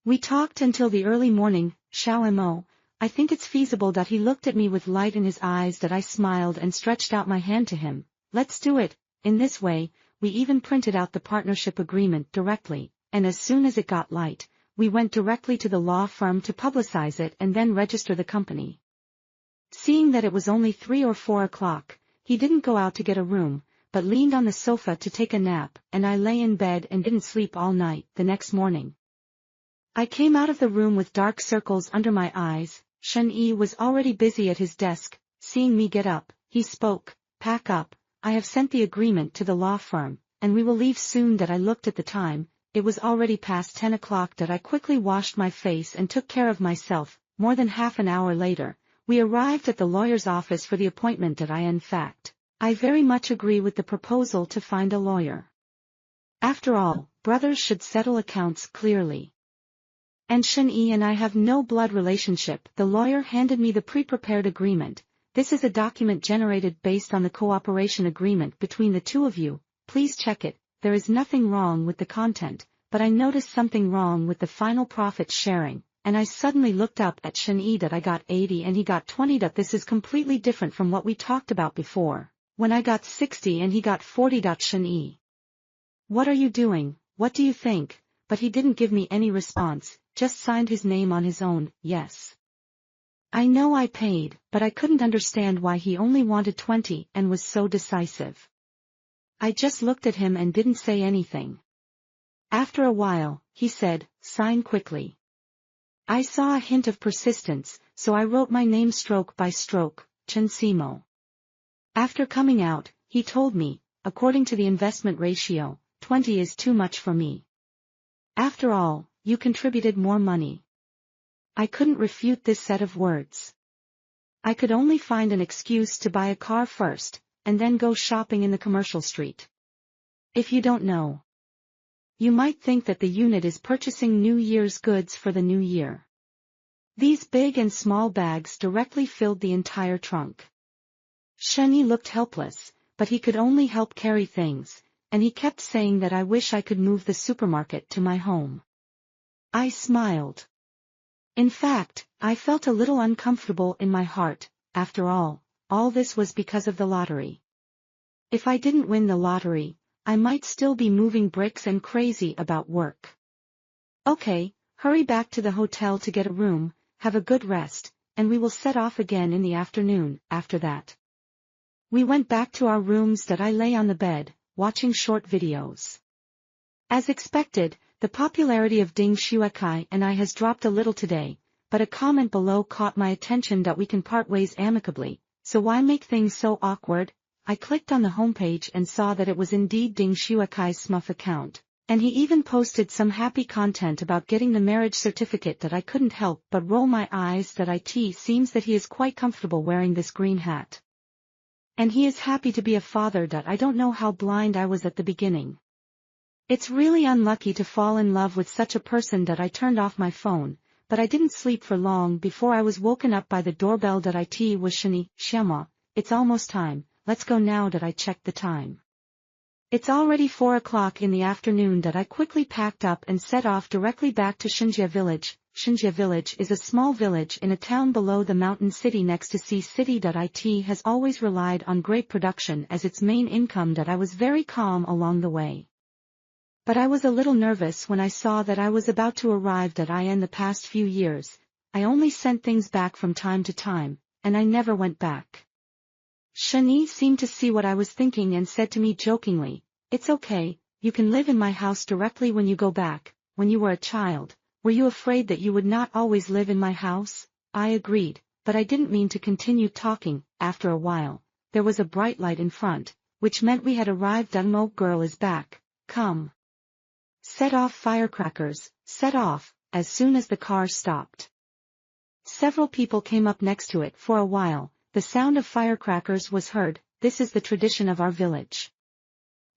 We talked until the early morning. Xiao Mo, I think it's feasible. He looked at me with light in his eyes. I smiled and stretched out my hand to him. Let's do it. In this way, we even printed out the partnership agreement directly, and as soon as it got light, we went directly to the law firm to publicize it and then register the company. Seeing that it was only 3 or 4 o'clock, he didn't go out to get a room, but leaned on the sofa to take a nap, and I lay in bed and didn't sleep all night. The next morning, I came out of the room with dark circles under my eyes. Shen-Yi was already busy at his desk. Seeing me get up, he spoke, pack up, I have sent the agreement to the law firm, and we will leave soon. I looked at the time, it was already past 10 o'clock. I quickly washed my face and took care of myself. More than half an hour later, we arrived at the lawyer's office for the appointment. In fact, I very much agree with the proposal to find a lawyer. After all, brothers should settle accounts clearly. And Shen-Yi and I have no blood relationship. The lawyer handed me the pre-prepared agreement. This is a document generated based on the cooperation agreement between the two of you. Please check it. There is nothing wrong with the content, but I noticed something wrong with the final profit sharing, and I suddenly looked up at Shen-Yi. I got 80 and he got 20. This is completely different from what we talked about before, when I got 60 and he got 40. Shen-Yi, what are you doing? What do you think? But he didn't give me any response, just signed his name on his own. Yes. I know I paid, but I couldn't understand why he only wanted 20 and was so decisive. I just looked at him and didn't say anything. After a while, he said, sign quickly. I saw a hint of persistence, so I wrote my name stroke by stroke, Chen Simo. After coming out, he told me, according to the investment ratio, 20 is too much for me. After all, you contributed more money. I couldn't refute this set of words. I could only find an excuse to buy a car first, and then go shopping in the commercial street. If you don't know, you might think that the unit is purchasing New Year's goods for the new year. These big and small bags directly filled the entire trunk. Shen-Yi looked helpless, but he could only help carry things, and he kept saying that I wish I could move the supermarket to my home. I smiled. In fact, I felt a little uncomfortable in my heart. After all this was because of the lottery. If I didn't win the lottery, I might still be moving bricks and crazy about work. Okay, hurry back to the hotel to get a room, have a good rest, and we will set off again in the afternoon. After that, we went back to our rooms. I lay on the bed, watching short videos. As expected, the popularity of Ding Xuekai and I has dropped a little today, but a comment below caught my attention that we can part ways amicably, so why make things so awkward? I clicked on the homepage and saw that it was indeed Ding Xuekai's Smurf account, and he even posted some happy content about getting the marriage certificate. I couldn't help but roll my eyes. It seems that he is quite comfortable wearing this green hat. And he is happy to be a father. I don't know how blind I was at the beginning. It's really unlucky to fall in love with such a person. I turned off my phone, but I didn't sleep for long before I was woken up by the doorbell. It was Shen-Yi. Xiaoma, it's almost time, let's go now. I checked the time. It's already 4 o'clock in the afternoon. I quickly packed up and set off directly back to Xinjie Village. Xinjie Village is a small village in a town below the mountain city next to Sea City. It has always relied on grape production as its main income. I was very calm along the way. But I was a little nervous when I saw that I was about to arrive. In the past few years, I only sent things back from time to time, and I never went back. Shen-Yi seemed to see what I was thinking and said to me jokingly, it's okay, you can live in my house directly when you go back. When you were a child, were you afraid that you would not always live in my house? I agreed, but I didn't mean to continue talking. After a while, there was a bright light in front, which meant we had arrived. Mo girl is back, come. Set off firecrackers, set off, as soon as the car stopped. Several people came up next to it. For a while, the sound of firecrackers was heard. This is the tradition of our village.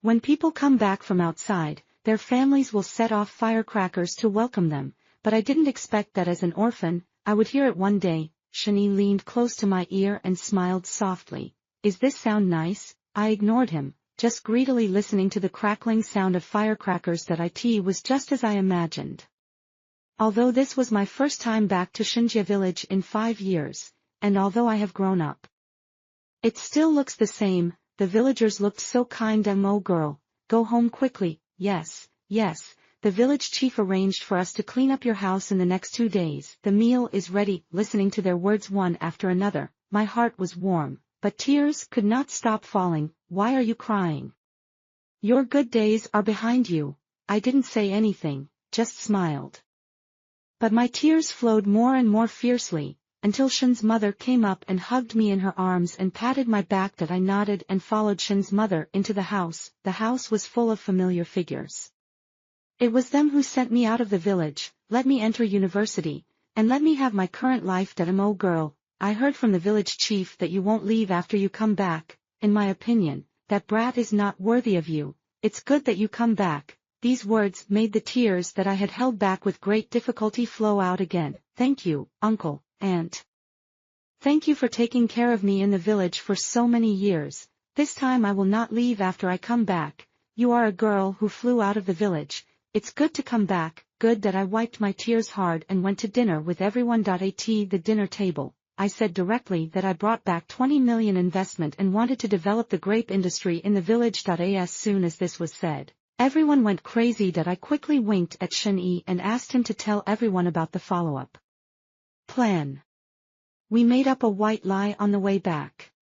When people come back from outside, their families will set off firecrackers to welcome them, but I didn't expect that as an orphan, I would hear it one day. Shani leaned close to my ear and smiled softly. Is this sound nice? I ignored him, just greedily listening to the crackling sound of firecrackers. That it was just as I imagined. Although this was my first time back to Shinjia village in 5 years, and although I have grown up, it still looks the same. The villagers looked so kind. Mo girl, go home quickly. Yes, yes, the village chief arranged for us to clean up your house in the next 2 days. The meal is ready. Listening to their words one after another, my heart was warm, but tears could not stop falling. Why are you crying? Your good days are behind you. I didn't say anything, just smiled. But my tears flowed more and more fiercely, until Shin's mother came up and hugged me in her arms and patted my back. That I nodded and followed Shin's mother into the house. The house was full of familiar figures. It was them who sent me out of the village, let me enter university, and let me have my current life. Mo girl, I heard from the village chief that you won't leave after you come back. In my opinion, that brat is not worthy of you. It's good that you come back. These words made the tears that I had held back with great difficulty flow out again. Thank you, uncle, aunt. Thank you for taking care of me in the village for so many years. This time I will not leave after I come back. You are a girl who flew out of the village. It's good to come back. Good. That I wiped my tears hard and went to dinner with everyone. At the dinner table, I said directly that I brought back 20 million investment and wanted to develop the grape industry in the village. As soon as this was said, everyone went crazy. That I quickly winked at Shen and asked him to tell everyone about the follow-up plan. We made up a white lie on the way back.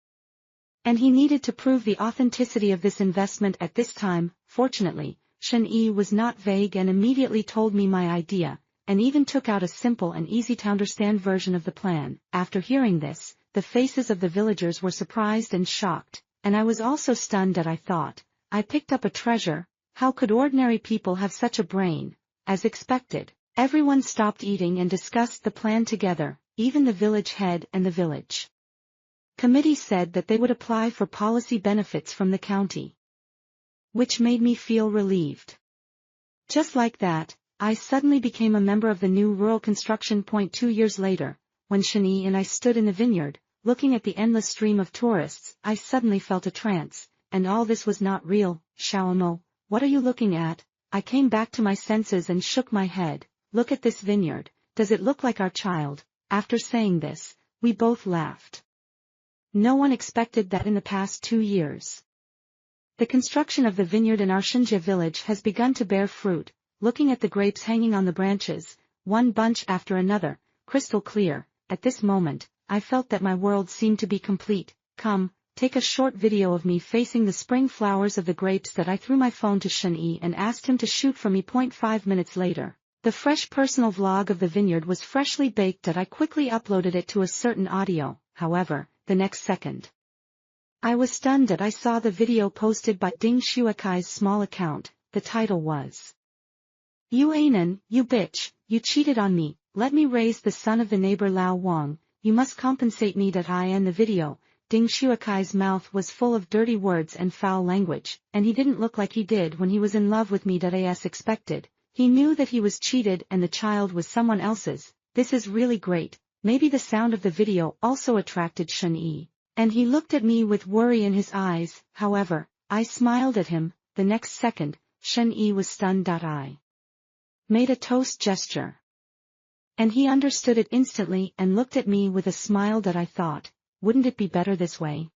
And he needed to prove the authenticity of this investment at this time. Fortunately, Shen was not vague and immediately told me my idea, and even took out a simple and easy-to-understand version of the plan. After hearing this, the faces of the villagers were surprised and shocked, and I was also stunned. That I thought, I picked up a treasure. How could ordinary people have such a brain? As expected, everyone stopped eating and discussed the plan together. Even the village head and the village committee said that they would apply for policy benefits from the county, which made me feel relieved. Just like that, I suddenly became a member of the new rural construction. 2 years later, when Shani and I stood in the vineyard, looking at the endless stream of tourists, I suddenly felt a trance, and all this was not real. Xiaomo, what are you looking at? I came back to my senses and shook my head. Look at this vineyard. Does it look like our child? After saying this, we both laughed. No one expected that in the past 2 years. The construction of the vineyard in our Shinjia village has begun to bear fruit. Looking at the grapes hanging on the branches, one bunch after another, crystal clear, at this moment, I felt that my world seemed to be complete. Come, take a short video of me facing the spring flowers of the grapes. That I threw my phone to Shen and asked him to shoot for me. 5 minutes later, the fresh personal vlog of the vineyard was freshly baked. That I quickly uploaded it to a certain audio. However, the next second, I was stunned that I saw the video posted by Ding Shuakai's small account. The title was, "You Anan, you bitch, you cheated on me, let me raise the son of the neighbor Lao Wang, you must compensate me." I in the video, Ding Shuakai's mouth was full of dirty words and foul language, and he didn't look like he did when he was in love with me. As expected, he knew that he was cheated and the child was someone else's. This is really great. Maybe the sound of the video also attracted Shen and he looked at me with worry in his eyes. However, I smiled at him. The next second, Shen was stunned. I made a toast gesture, and he understood it instantly and looked at me with a smile. I thought, wouldn't it be better this way?